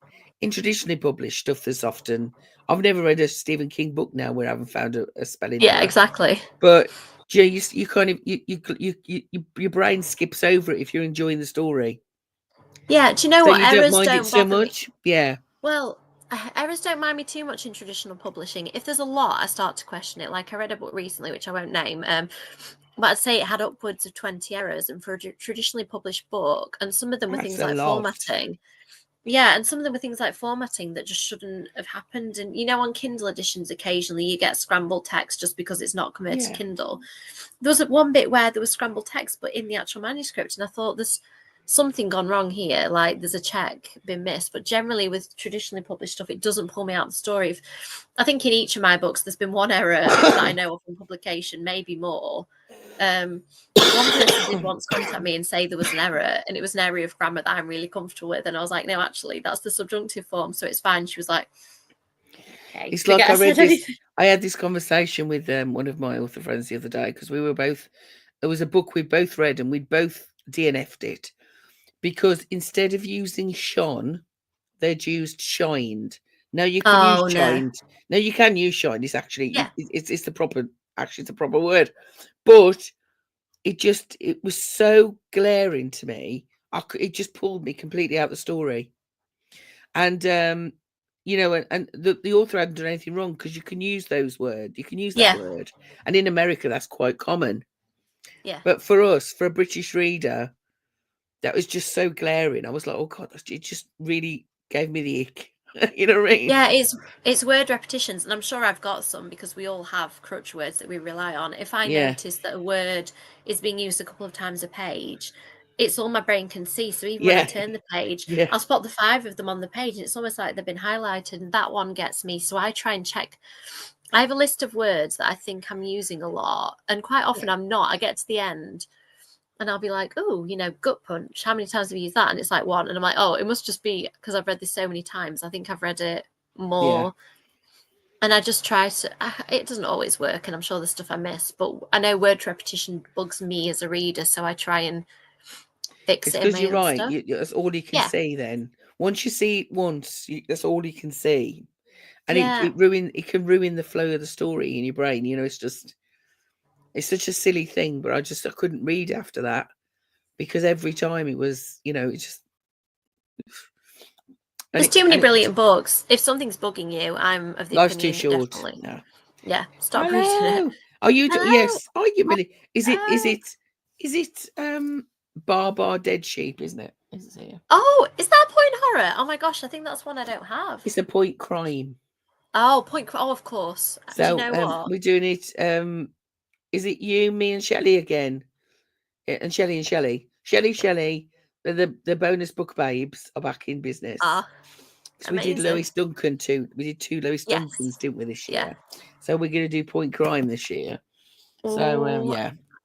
in traditionally published stuff. There's often, I've never read a Stephen King book now where I haven't found a spelling Yeah, error. exactly. But you kind of your brain skips over it if you're enjoying the story. Yeah, do you know So what? you don't Errors mind it don't so bother me. much. Yeah. Well, errors don't mind me too much in traditional publishing. If there's a lot, I start to question it. Like I read a book recently, which I won't name, but I'd say it had upwards of 20 errors, and for a traditionally published book, and some of them were That's things a like lot. formatting. Yeah, and some of them were things like formatting that just shouldn't have happened. And on Kindle editions, occasionally you get scrambled text just because it's not converted to Kindle. There was one bit where there was scrambled text, but in the actual manuscript, and I thought there's something gone wrong here. Like there's a check been missed. But generally, with traditionally published stuff, it doesn't pull me out of the story. I think in each of my books, there's been one error that I know of in publication, maybe more. One person did once contact me and say there was an error, and it was an area of grammar that I'm really comfortable with, and I was like, no, actually that's the subjunctive form, so it's fine. She was like, okay. It's like I had this conversation with one of my author friends the other day, because we were both, it was a book we both read and we'd both DNF'd it, because instead of using shone, they'd used shined. Now you can use shined. No, you can use shined. It's actually it's the proper, actually it's a proper word. But it was so glaring to me. It just pulled me completely out of the story. And and the author hadn't done anything wrong, because you can use those words. You can use that word. And in America, that's quite common. Yeah. But for us, for a British reader, that was just so glaring. I was like, oh God, it just really gave me the ick. You know what I mean? Yeah, it's word repetitions, and I'm sure I've got some, because we all have crutch words that we rely on. If I notice that a word is being used a couple of times a page, it's all my brain can see. So even when I turn the page, I'll spot the 5 of them on the page, and it's almost like they've been highlighted, and that one gets me. So I try and check. I have a list of words that I think I'm using a lot, and quite often I'm not. I get to the end and I'll be like, oh, gut punch. How many times have you used that? And it's like 1. And I'm like, oh, it must just be because I've read this so many times. I think I've read it more. And I just try to, it doesn't always work. And I'm sure there's stuff I miss. But I know word repetition bugs me as a reader. So I try and fix it in my you're own right. stuff. That's all you can see then. Once you see it once, that's all you can see. And it can ruin the flow of the story in your brain. It's such a silly thing, but I couldn't read after that, because every time it was, it just. There's too many brilliant books. If something's bugging you, I'm of the life's opinion, too short. definitely. No. Yeah, stop reading it. Are you? Hello? Yes. Are you, Millie? Is it Bar Dead Sheep? Isn't it? Is it here? Oh, is that Point Horror? Oh my gosh, I think that's one I don't have. It's a Point Crime. Oh, Oh, of course. So, do you know what? We're doing it. Is it you, me, and Shelley again? And Shelley. Shelley. The bonus book babes are back in business. So we did Lois Duncan too. We did 2 Lois Duncans, didn't we, this year? So we're going to do Point Crime this year. So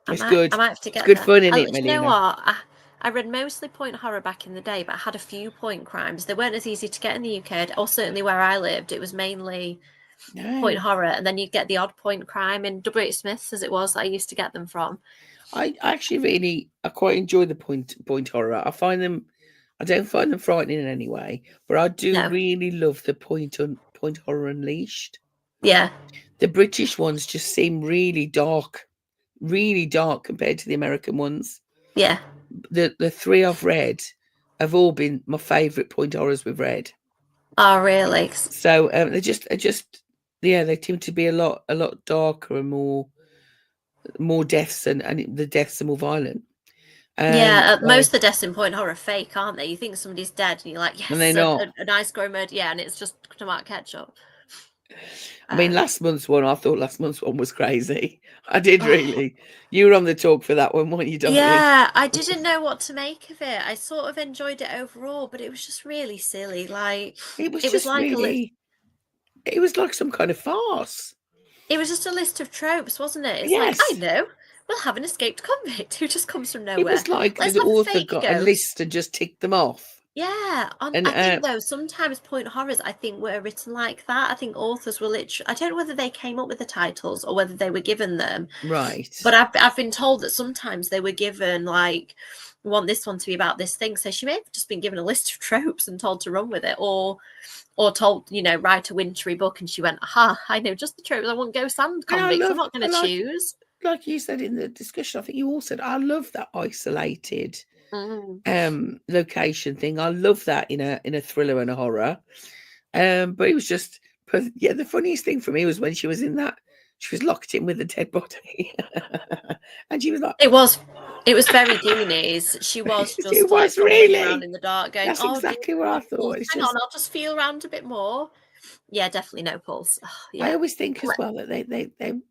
it's good. I might have to get it's good fun, isn't it, Do Melina? you know what? I read mostly Point Horror back in the day, but I had a few Point Crimes. They weren't as easy to get in the UK, or certainly where I lived. It was mainly Point Horror, and then you'd get the odd Point Crime in W.H. Smith's, as it was, that I used to get them from. I actually I quite enjoy the Point Horror. I don't find them frightening in any way, but I do really love the Point Horror Unleashed. Yeah. The British ones just seem really dark compared to the American ones. Yeah. The 3 I've read have all been my favourite Point Horrors we've read. Oh, really? So they seem to be a lot darker and more deaths, and the deaths are more violent. Most of the deaths in Point Horror are fake, aren't they? You think somebody's dead, and you're like, yes, and they're not. A nice grown murder, and it's just tomato ketchup. I mean, I thought last month's one was crazy. I did really. You were on the talk for that one, weren't you, darling? Yeah, I didn't know what to make of it. I sort of enjoyed it overall, but it was just really silly. Like it was like some kind of farce. It was just a list of tropes, wasn't it? It's like, I know, we'll have an escaped convict who just comes from nowhere. It was like the author got a list and just ticked them off. Yeah, I think though sometimes point horrors I think were written like that. I think authors were literally, I don't know whether they came up with the titles or whether they were given them. Right. But I've been told that sometimes they were given like, we want this one to be about this thing. So she may have just been given a list of tropes and told to run with it, or told, you know, write a wintry book, and she went, aha, I know just the tropes. I want ghost and convicts. I'm not going to choose. Like you said in the discussion, I think you all said, I love that isolated location thing. I love that in a thriller and a horror. But it was just, yeah, the funniest thing for me was when she was in that, she was locked in with a dead body. And she was like, it was very Goonies. She was just it like was really around in the dark going, that's exactly what I thought. Hang on, I'll just feel around a bit more. Yeah, definitely no pulse. Oh, yeah. I always think as well that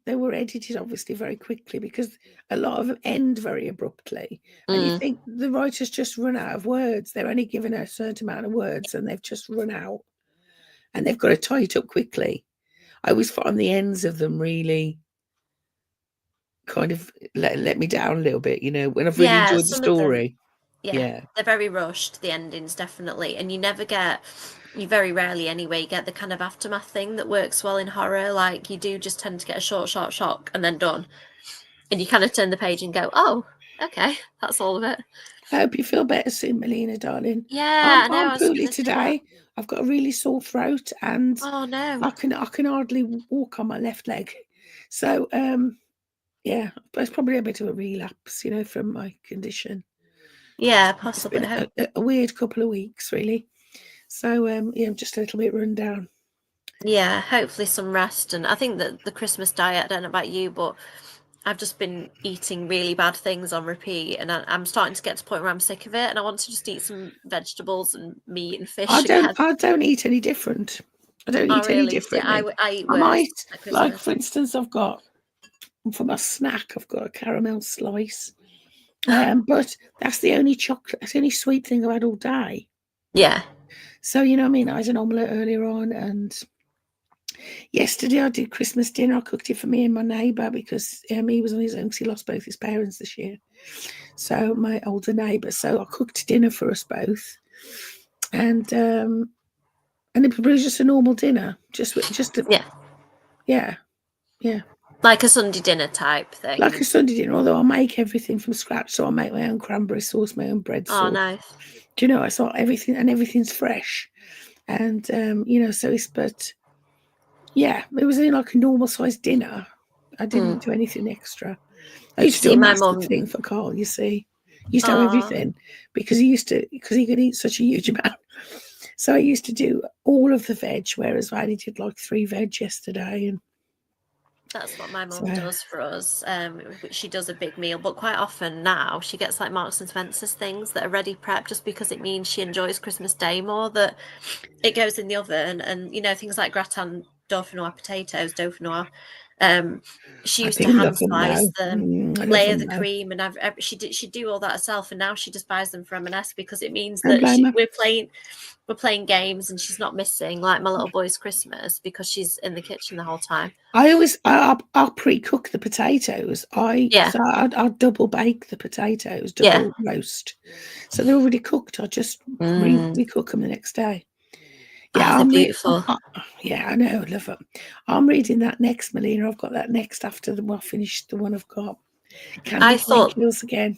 they were edited obviously very quickly, because a lot of them end very abruptly, and you think the writers just run out of words. They're only given a certain amount of words and they've just run out, and they've got to tie it up quickly. I always find the ends of them really kind of let me down a little bit, you know, when I've really enjoyed the story. Yeah, they're very rushed, the endings, definitely, and you very rarely anyway get the kind of aftermath thing that works well in horror. Like, you do just tend to get a short shock and then done, and you kind of turn the page and go, oh, okay, that's all of it. I hope you feel better soon, Melina, darling. Yeah, I know. I'm poorly today. I've got a really sore throat, and oh no, I can hardly walk on my left leg. So yeah, but it's probably a bit of a relapse, you know, from my condition. Yeah, possibly. It's been a weird couple of weeks, really. So yeah, I'm just a little bit run down. Yeah, hopefully some rest. And I think that the Christmas diet, I don't know about you, but I've just been eating really bad things on repeat, and I'm starting to get to the point where I'm sick of it, and I want to just eat some vegetables and meat and fish. I don't eat any different. I don't eat any differently. Yeah, I eat worse. Like, for instance, I've got, for my snack, I've got a caramel slice. But that's the only chocolate, that's the only sweet thing I've had all day. Yeah. So, you know what I mean? I had an omelette earlier on, and yesterday I did Christmas dinner. I cooked it for me and my neighbour, because he was on his own because he lost both his parents this year. So my older neighbour. So I cooked dinner for us both, and it was just a normal dinner, yeah. Like a Sunday dinner type thing. Like a Sunday dinner, although I make everything from scratch. So I make my own cranberry sauce, my own bread sauce. Oh, nice. Do you know, I saw everything, and everything's fresh. And, you know, so but yeah, it was like a normal sized dinner. I didn't do anything extra. I used to do a massive thing for Carl, you see. He used to have everything, because he could eat such a huge amount. So I used to do all of the veg, whereas I only did like 3 veg yesterday. And that's what my mum does for us. She does a big meal, but quite often now she gets like Marks and Spencer's things that are ready prepped, just because it means she enjoys Christmas Day more, that it goes in the oven. And, you know, things like gratin dauphinoise potatoes, she used to hand slice them, layer the cream, and she'd do all that herself. And now she just buys them from M&S, because it means that we're playing games, and she's not missing like my little boy's Christmas, because she's in the kitchen the whole time. I'll pre-cook the potatoes. I'll double bake the potatoes, double roast. So they're already cooked. I'll just recook them the next day. Yeah, they're beautiful. Yeah, I know, I love it. I'm reading that next, Melina. I've got that next after I finished the one I've got. I thought again.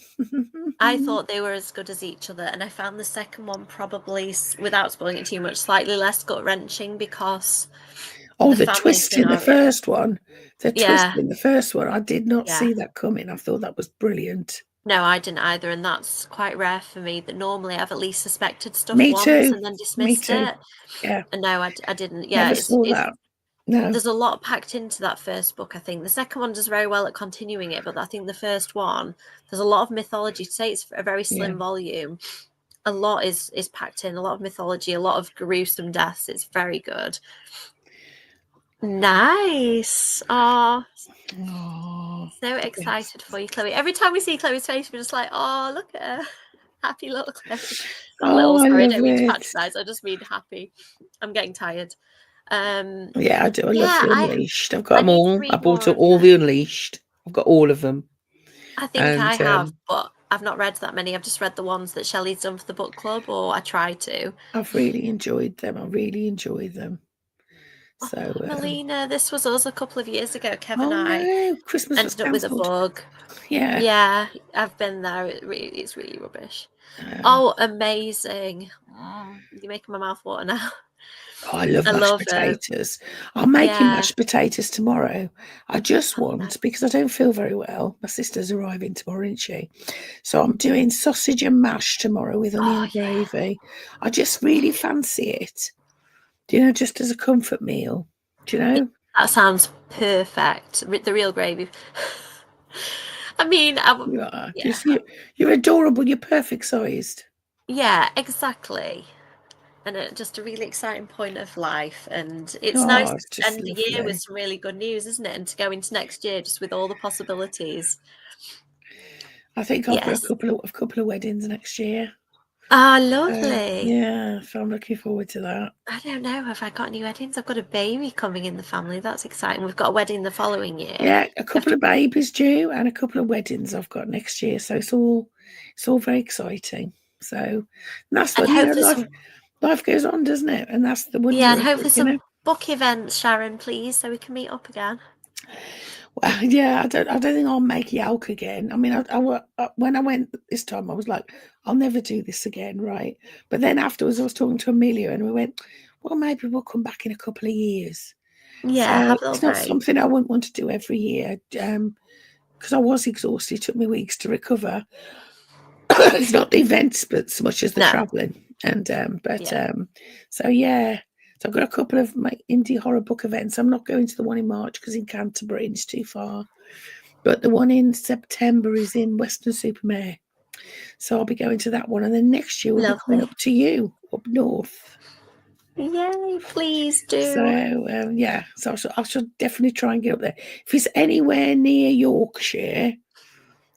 I thought they were as good as each other, and I found the second one probably, without spoiling it too much, slightly less gut-wrenching, because the twist in the first one. The twist in the first one, I did not see that coming. I thought that was brilliant. No, I didn't either, and that's quite rare for me. That normally I've at least suspected stuff once and then dismissed it. Yeah. And no, I didn't. Yeah, never saw that. No. There's a lot packed into that first book, I think. The second one does very well at continuing it, but I think the first one, there's a lot of mythology. To say it's a very slim volume, a lot is packed in, a lot of mythology, a lot of gruesome deaths. It's very good. Nice. So excited for you, Chloe. Every time we see Chloe's face, we're just like, oh, look at her. Happy little Chloe. Sorry, I don't mean to patronize. I just mean happy. I'm getting tired. Yeah, I do. I love the Unleashed. I've got them all. I bought all the Unleashed. I've got all of them. I think I have, but I've not read that many. I've just read the ones that Shelley's done for the book club, or I try to. I've really enjoyed them. I really enjoy them. Oh, So, Melina, this was us a couple of years ago. Kev and oh I no, Christmas was ended up with a cancelled. bug. Yeah. Yeah, I've been there. It's really rubbish. Oh, Oh, amazing. You're making my mouth water now. I love I mashed love it. potatoes. I'm making Yeah. mashed potatoes tomorrow. I just want, because I don't feel very well. My sister's arriving tomorrow, isn't she? So I'm doing sausage and mash tomorrow with onion gravy. I just really fancy it. Just as a comfort meal. Do you know? That sounds perfect. The real gravy. I mean, You are. yeah. You're adorable. You're perfect sized. Yeah, exactly. And just a really exciting point of life. And it's nice Oh, to it's just end the year with lovely. some really good news, isn't it? And to go into next year just with all the possibilities. I think I've got Yes. a couple of weddings next year. Ah, lovely. Yeah, so I'm looking forward to that. I don't know. Have I got any weddings? I've got a baby coming in the family. That's exciting. We've got a wedding the following year. Yeah, a couple of babies due and a couple of weddings I've got next year. So it's all very exciting. So that's what, life goes on, doesn't it? And that's the wonder and of hopefully it, some book events, Sharon, please, so we can meet up again. Well, yeah, I don't think I'll make Yalk again. I mean, when I went this time, I was like, I'll never do this again, right? But then afterwards, I was talking to Amelia, and we went, well, maybe we'll come back in a couple of years. Yeah, So have a little it's not break. something I wouldn't want to do every year, because I was exhausted. It took me weeks to recover. It's not the events, but so much as the traveling. And so yeah. So I've got a couple of my indie horror book events. I'm not going to the one in March because in Canterbury it's too far. But the one in September is in Weston-super-Mare. So I'll be going to that one. And then next year we'll be coming up to you, up north. Yay, please do. So, yeah. So I should definitely try and get up there. If it's anywhere near Yorkshire,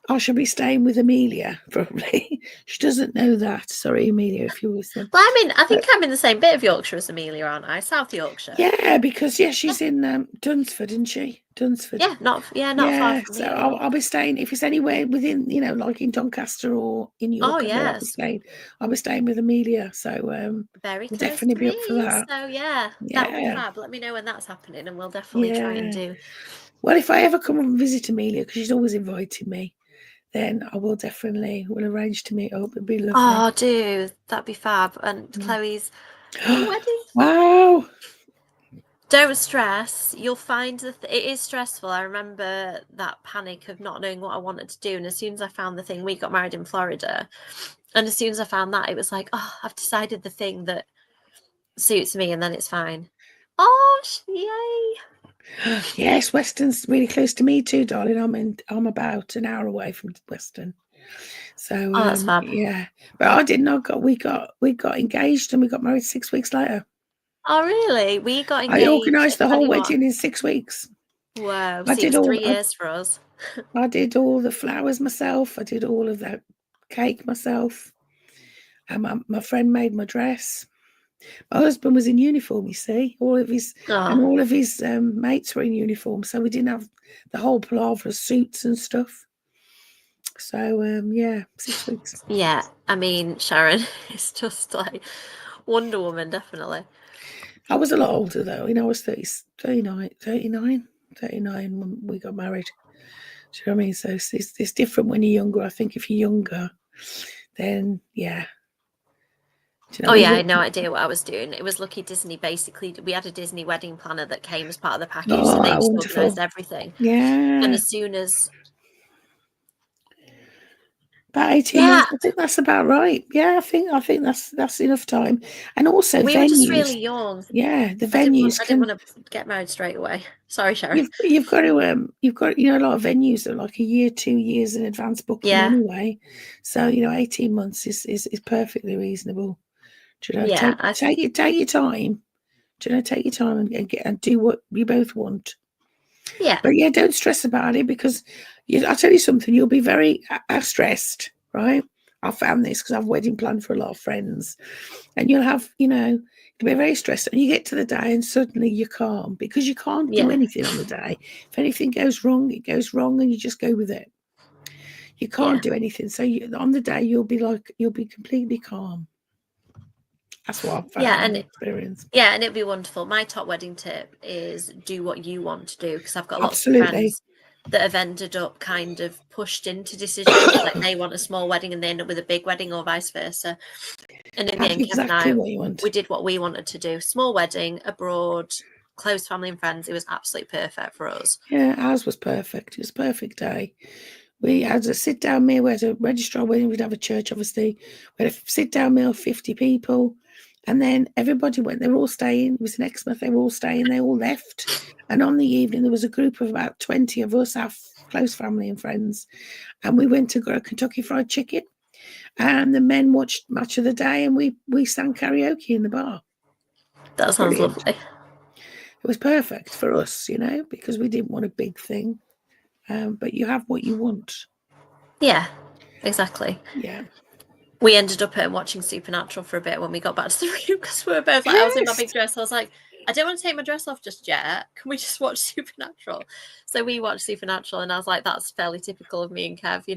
I shall be staying with Amelia, probably. She doesn't know that. Sorry, Amelia, if you listen. Well, I think I'm in the same bit of Yorkshire as Amelia, aren't I? South Yorkshire. Yeah, because she's in Dunsford, isn't she? Dunsford. Yeah, not far from so me. I'll be staying if it's anywhere within, like in Doncaster or in York. Oh yes, I'll be staying with Amelia. So very we'll close definitely to be me. up for that. So that would be fab. Let me know when that's happening, and we'll definitely try and do. Well, if I ever come and visit Amelia, because she's always invited me, then I will definitely arrange to meet up. It'd be lovely. Oh, do that'd be fab. And Chloe's wedding. Wow. Don't stress. You'll find it is stressful. I remember that panic of not knowing what I wanted to do. And as soon as I found the thing, we got married in Florida. And as soon as I found that, it was like, oh, I've decided the thing that suits me, and then it's fine. Oh, yay. Yes, Weston's really close to me too, darling. I'm about an hour away from Weston. So that's fab. yeah. But I didn't know we got engaged and we got married 6 weeks later. Oh, really? We got engaged. I organised the whole wedding in 6 weeks. Wow. I did 3 years for us. I did all the flowers myself. I did all of that cake myself. And my friend made my dress. My husband was in uniform, you see. All of his mates were in uniform. So we didn't have the whole palaver of suits and stuff. So, 6 weeks. Yeah. I mean, Sharon, it's just like Wonder Woman, definitely. I was a lot older, though. I was 39 when we got married. Do you know what I mean? So it's different when you're younger. I think if you're younger, then, yeah. I had no idea what I was doing. It was lucky Disney. Basically, we had a Disney wedding planner that came as part of the package, so they just organised everything. Yeah. And as soon as about 18 months, I think that's about right. Yeah, I think that's enough time. And also we venues. were just really young. Yeah, the venues. I didn't want to get married straight away. Sorry, Sharon. You've got to a lot of venues are like a year, 2 years in advance booking anyway. So 18 months is perfectly reasonable. Do you know, take your time. Do you know, take your time and do what you both want. Yeah. But yeah, don't stress about it because I'll tell you something. You'll be very stressed, right? I found this because I've wedding planned for a lot of friends, and you'll have you'll be very stressed, and you get to the day and suddenly you're calm because you can't do anything on the day. If anything goes wrong, it goes wrong, and you just go with it. You can't do anything. So on the day, you'll be completely calm. That's what I've found in experience. Yeah, and it'd be wonderful. My top wedding tip is do what you want to do, because I've got lots of Absolutely. friends that have ended up kind of pushed into decisions. Like they want a small wedding and they end up with a big wedding, or vice versa. And in the Have end, Kev and exactly I, what you want. we did what we wanted to do. Small wedding, abroad, close family and friends. It was absolutely perfect for us. Yeah, ours was perfect. It was a perfect day. We had a sit-down meal. We had a registrar wedding. We'd have a church, obviously. We had a sit-down meal, 50 people. And then everybody went. They were all staying. It was next month. They were all staying. They all left. And on the evening, there was a group of about 20 of us, our close family and friends. And we went to go Kentucky Fried Chicken. And the men watched Match of the Day. And we sang karaoke in the bar. That sounds lovely. It was perfect for us, because we didn't want a big thing. But you have what you want. Yeah, exactly. Yeah. We ended up watching Supernatural for a bit when we got back to the room, because we were both like, I was in my big dress. I was like, I don't want to take my dress off just yet. Can we just watch Supernatural? So we watched Supernatural, and I was like, that's fairly typical of me and Kev,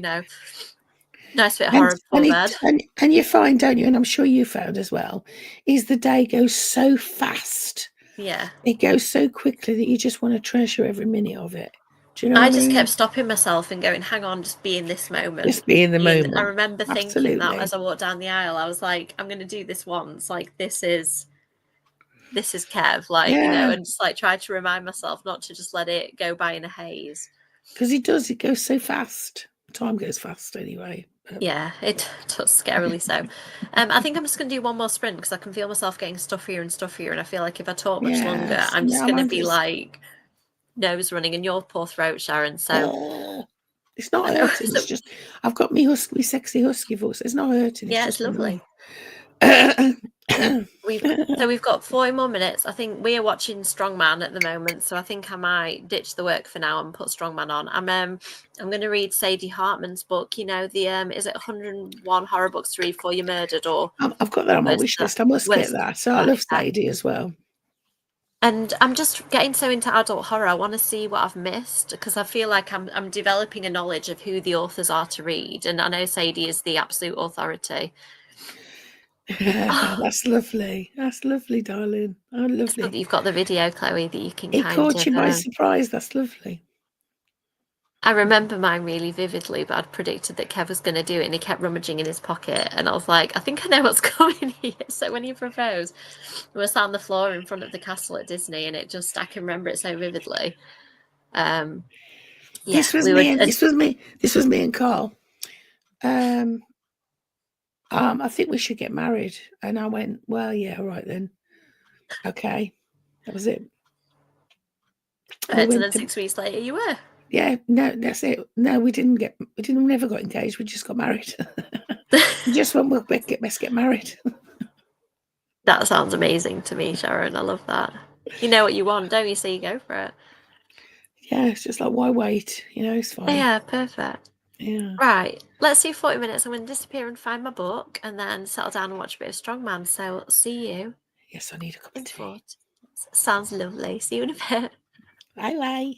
nice bit of horror before bed. And you find, don't you, and I'm sure you found as well, is the day goes so fast. Yeah. It goes so quickly that you just want to treasure every minute of it. Do you know what I mean? I just kept stopping myself and going, hang on, just be in this moment. Just be in the moment. I remember thinking that as I walked down the aisle, I was like, I'm going to do this once. Like, this is Kev, like, and just like try to remind myself not to just let it go by in a haze. Because it goes so fast. Time goes fast anyway. Yeah, it does, scarily so. I think I'm just going to do one more sprint, because I can feel myself getting stuffier and stuffier, and I feel like if I talk much longer, I'm just going to be like nose running, and your poor throat, Sharon. So it's not hurting. It's just I've got me sexy husky voice. It's not hurting. It's just lovely. We've got 40 more minutes. I think we are watching Strongman at the moment, so I think I might ditch the work for now and put Strongman on. I'm going to read Sadie Hartman's book. The is it 101 horror books to read before you're murdered? Or I've got that on my wish list. I must get that. So I love Sadie as well. And I'm just getting so into adult horror. I want to see what I've missed, because I feel like I'm developing a knowledge of who the authors are to read, and I know Sadie is the absolute authority. That's lovely. That's lovely, darling. Oh, lovely. You've got the video, Chloe, that you can It caught you by surprise. That's lovely. I remember mine really vividly, but I'd predicted that Kev was going to do it, and he kept rummaging in his pocket, and I was like, I think I know what's coming here. So when he proposed, we were sat on the floor in front of the castle at Disney, and I can remember it so vividly. This was me and Carl. I think we should get married. And I went, well, yeah, all right then. Okay. That was it. And then 6 weeks later you were. Yeah, no, that's it. No, we never got engaged. We just got married. We just went, let's get married. That sounds amazing to me, Sharon. I love that. You know what you want, don't you? So you go for it. Yeah, it's just like, why wait? It's fine. Yeah, perfect. Yeah. Right. Let's do 40 minutes. I'm going to disappear and find my book, and then settle down and watch a bit of Strongman. So I'll see you. Yes, I need a cup of tea. Sounds lovely. See you in a bit. Bye.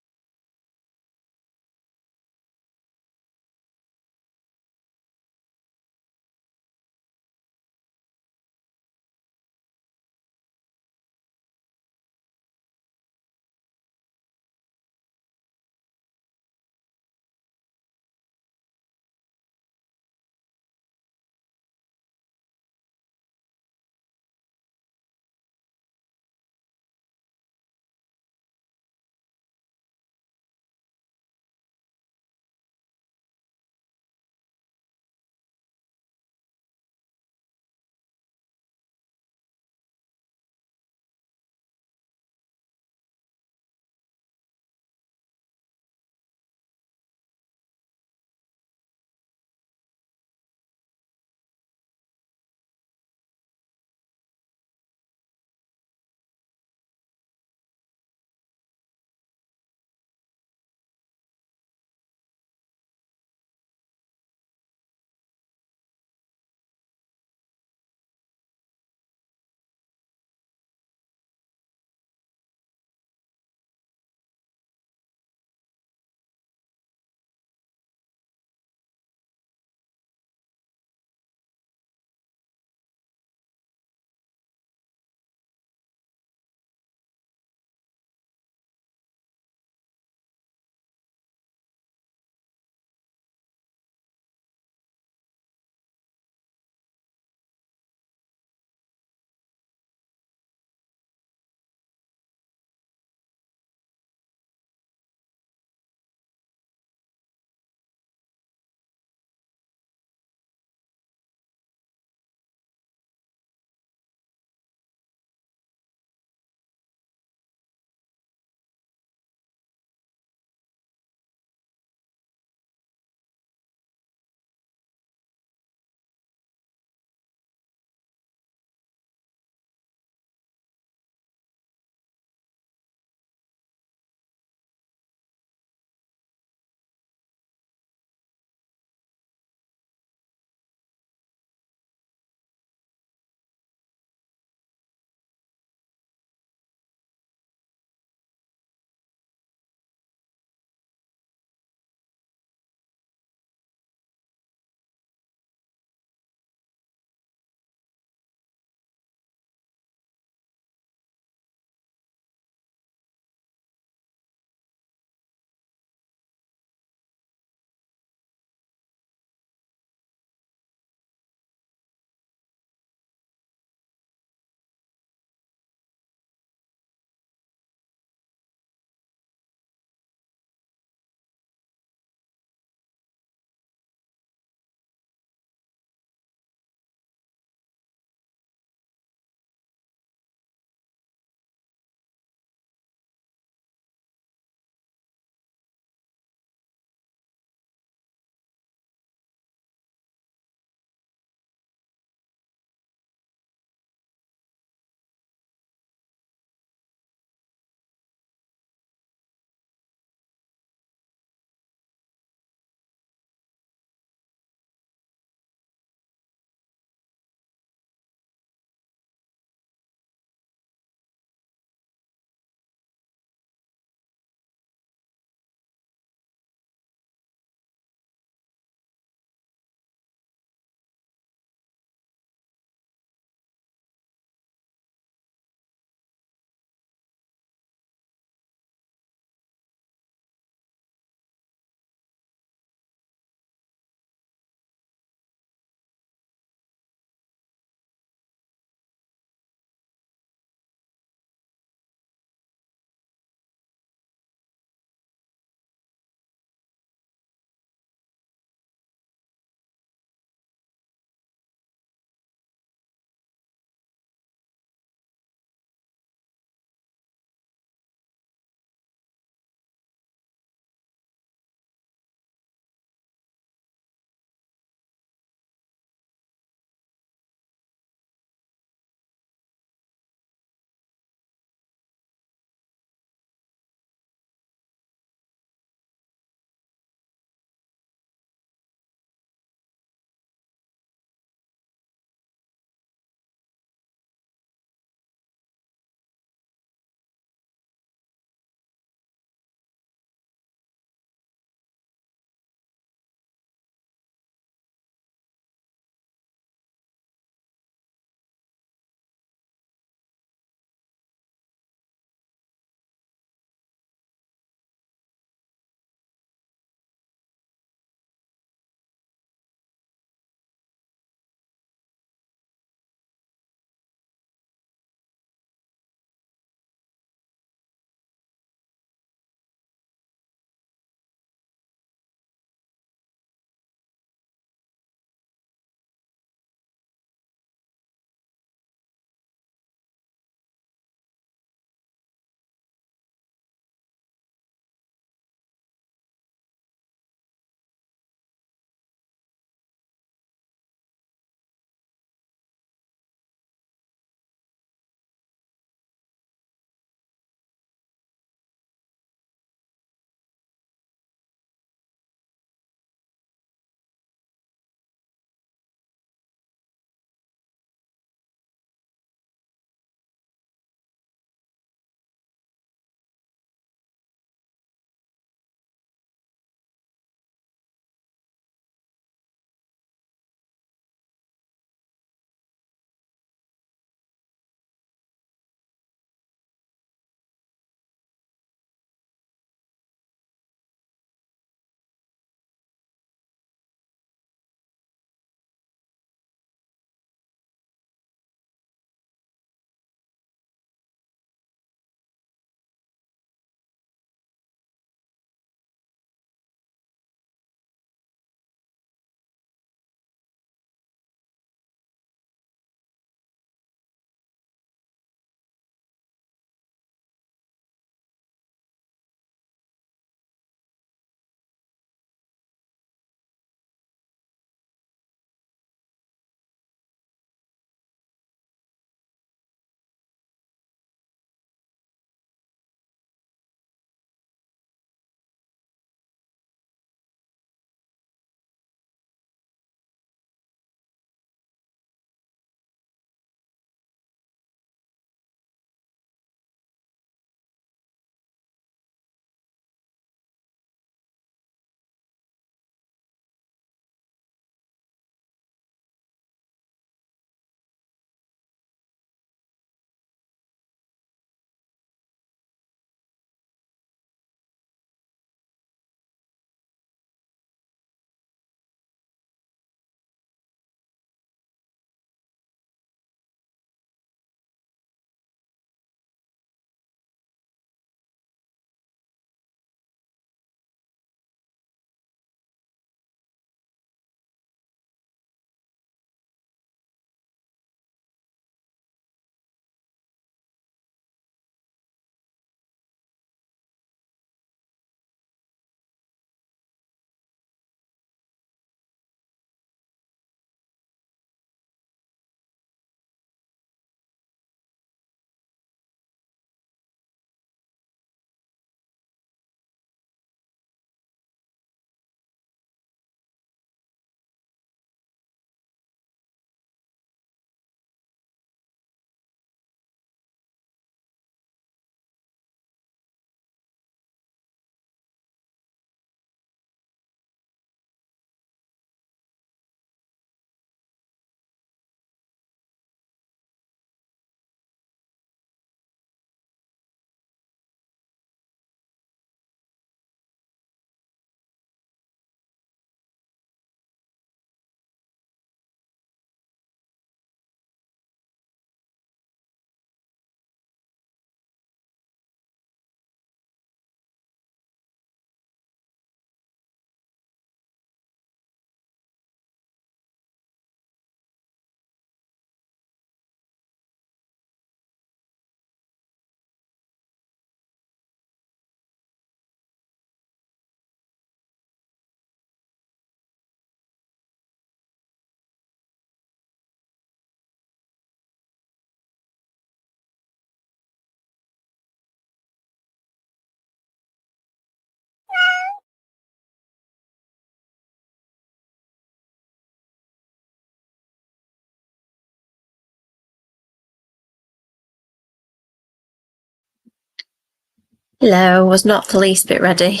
Hello, was not the least bit ready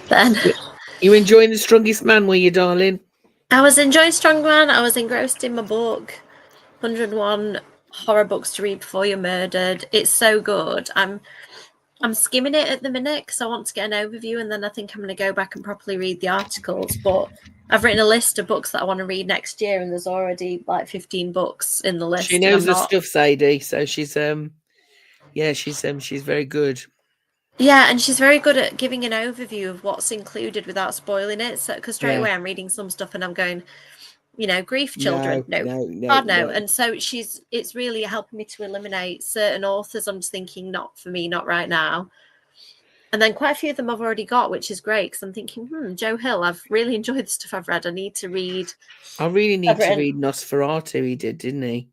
then. You enjoying The Strongest Man, were you, darling? I was enjoying Strongman. I was engrossed in my book, 101 horror books to read before you're murdered. It's so good. I'm skimming it at the minute because I want to get an overview, and then I think I'm going to go back and properly read the articles. But I've written a list of books that I want to read next year, and there's already like 15 books in the list. She And knows I'm her not. stuff, Sadie. So she's she's very good. Yeah, and she's very good at giving an overview of what's included without spoiling it. So, because straight Yeah. away I'm reading some stuff and I'm going, grief children, No. God no. And so it's really helping me to eliminate certain authors. I'm just thinking, not for me, not right now. And then quite a few of them I've already got, which is great because I'm thinking, Joe Hill, I've really enjoyed the stuff I've read. I need to read. I really need to read Nosferatu. He did, didn't he?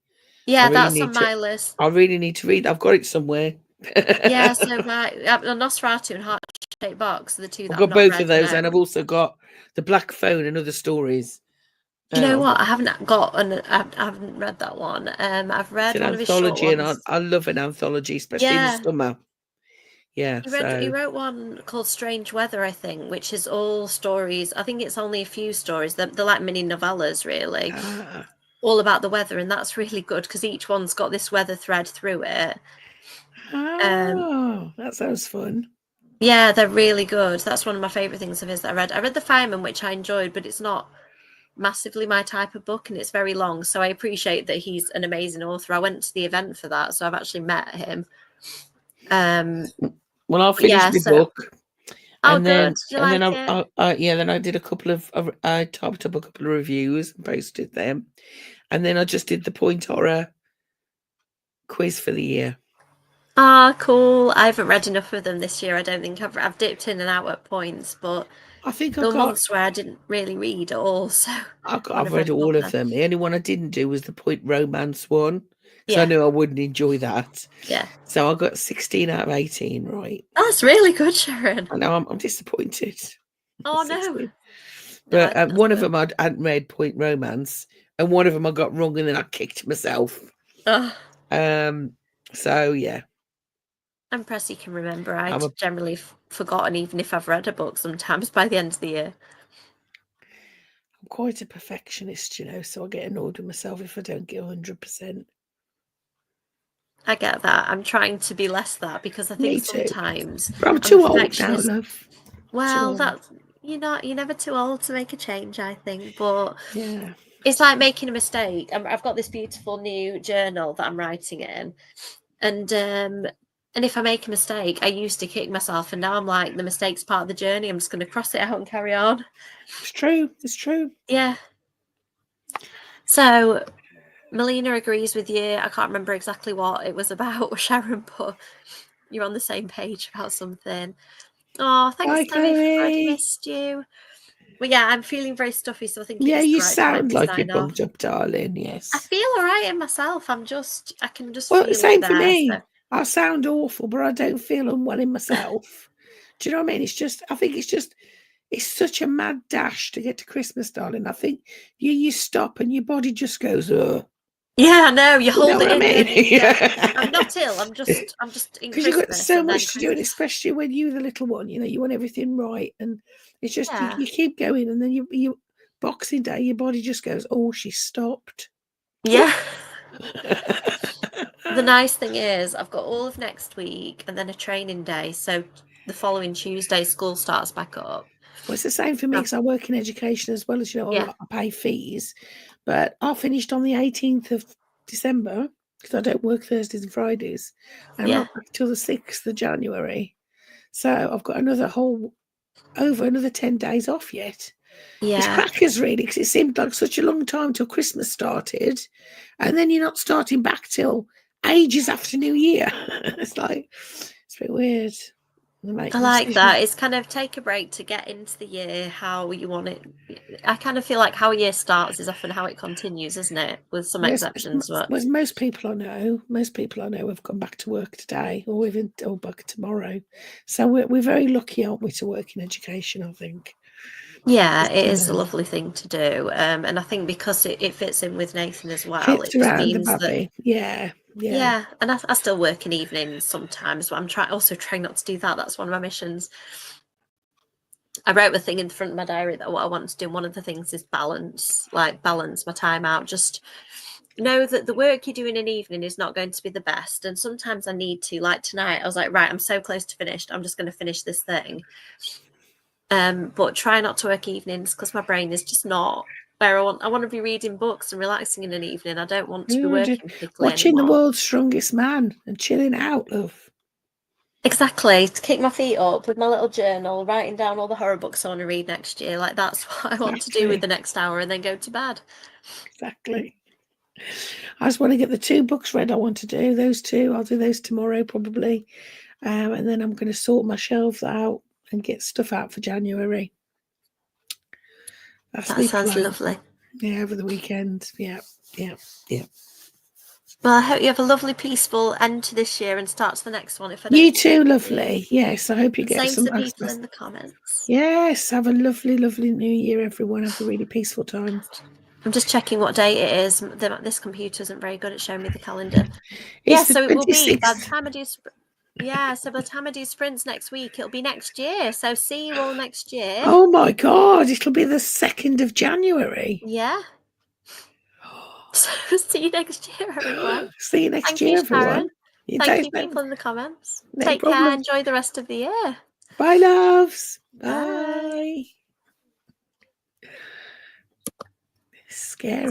Yeah, that's on my list. I really need to read. I've got it somewhere. Yeah, so my Nosferatu and Heart-Shaped Box are the two that I've got I've not both read. of those, and I've also got The Black Phone and Other Stories. You know what? I haven't read that one. I've read one of his short ones. And ones. I love an anthology, especially in the summer. Yeah, he wrote one called Strange Weather, I think, which is all stories. I think it's only a few stories. They're like mini novellas, really, all about the weather, and that's really good because each one's got this weather thread through it. That sounds fun. Yeah, they're really good. That's one of my favourite things of his that I read. I read The Fireman, which I enjoyed, but it's not massively my type of book and it's very long. So I appreciate that he's an amazing author. I went to the event for that, so I've actually met him. Well, I'll finish the book. And good. Did you like it? Then I did I typed up a couple of reviews and posted them. And then I just did the Point Horror quiz for the year. Cool. I haven't read enough of them this year. I don't think I've dipped in and out at points, but I think there were months where I didn't really read at all. So I've read all of them. The only one I didn't do was the Point Romance one, because I knew I wouldn't enjoy that. Yeah. So I got 16 out of 18 right. That's really good, Sharon. I know I'm disappointed. Oh no. But one of them I hadn't read, Point Romance, and one of them I got wrong, and then I kicked myself. So yeah. I'm impressed you can remember. I've generally forgotten, even if I've read a book sometimes by the end of the year. I'm quite a perfectionist, so I get annoyed with myself if I don't get 100%. I get that. I'm trying to be less that because I think sometimes but I'm too old now, love. Well, you're never too old to make a change, I think. But yeah, it's like making a mistake. I've got this beautiful new journal that I'm writing in, and if I make a mistake, I used to kick myself, and now I'm like, the mistake's part of the journey. I'm just going to cross it out and carry on. It's true. It's true. Yeah. So, Melina agrees with you. I can't remember exactly what it was about, Sharon, but you're on the same page about something. Oh, thanks, Chloe. I've missed you. Well, yeah, I'm feeling very stuffy, so I think it's you the right sound like you're bumped up, darling. Yes, I feel all right in myself. I can just well, feel same it for there, me. so. I sound awful, but I don't feel unwell in myself. Do you know what I mean? I think it's such a mad dash to get to Christmas, darling. I think you stop and your body just goes, oh. Yeah, I know. You hold it in. I mean? Yeah. I'm not ill. I'm just in Christmas. Because you've got so much to do, and especially when you're the little one, you want everything right, and it's just you keep going, and then you Boxing Day, your body just goes, oh, she stopped. Yeah. The nice thing is I've got all of next week and then a training day. So the following Tuesday, school starts back up. Well, it's the same for me because I work in education as well as, I pay fees. But I finished on the 18th of December because I don't work Thursdays and Fridays. And I'm not back till the 6th of January. So I've got another 10 days off yet. Yeah. It's crackers, really, because it seemed like such a long time till Christmas started. And then you're not starting back till ages after New Year. It's a bit weird. I like that. It's kind of take a break to get into the year how you want it. I kind of feel like how a year starts is often how it continues, isn't it? With some exceptions. But most people I know have gone back to work today or back tomorrow. So we're very lucky, aren't we, to work in education, I think. Yeah, it is a lovely thing to do. And I think because it fits in with Nathan as well, it just means that Yeah, and I still work in evenings sometimes, but I'm also trying not to do that. That's one of my missions. I wrote a thing in the front of my diary that what I want to do. And one of the things is balance my time out. Just know that the work you do in an evening is not going to be the best. And sometimes I need to, like tonight, I was like, right, I'm so close to finished. I'm just going to finish this thing. But try not to work evenings because my brain is just not where I want to be reading books and relaxing in an evening. I don't want to be working particularly watching anymore. The World's Strongest Man and chilling out, love. Exactly, to kick my feet up with my little journal, writing down all the horror books I want to read next year. Like that's what I want to do with the next hour and then go to bed. Exactly. I just want to get the 2 books read I want to do. Those 2. I'll do those tomorrow probably. And then I'm going to sort my shelves out and get stuff out for January. That sounds lovely. Yeah, over the weekend. Yeah. Well, I hope you have a lovely, peaceful end to this year and start to the next one. If I You too, lovely. Yes, I hope you get same some. to the people in the comments. Yes, have a lovely, lovely New Year, everyone. Have a really peaceful time. I'm just checking what date it is. This computer isn't very good at showing me the calendar. So it will be by the time I do. So by the time I do sprints next week, it'll be next year. So see you all next year. Oh my God, it'll be the 2nd of January. Yeah. So see you next year, everyone. See you next year, everyone. Thank you, people in the comments. No Take problem. care. Enjoy the rest of the year. Bye, loves. Bye. Scary.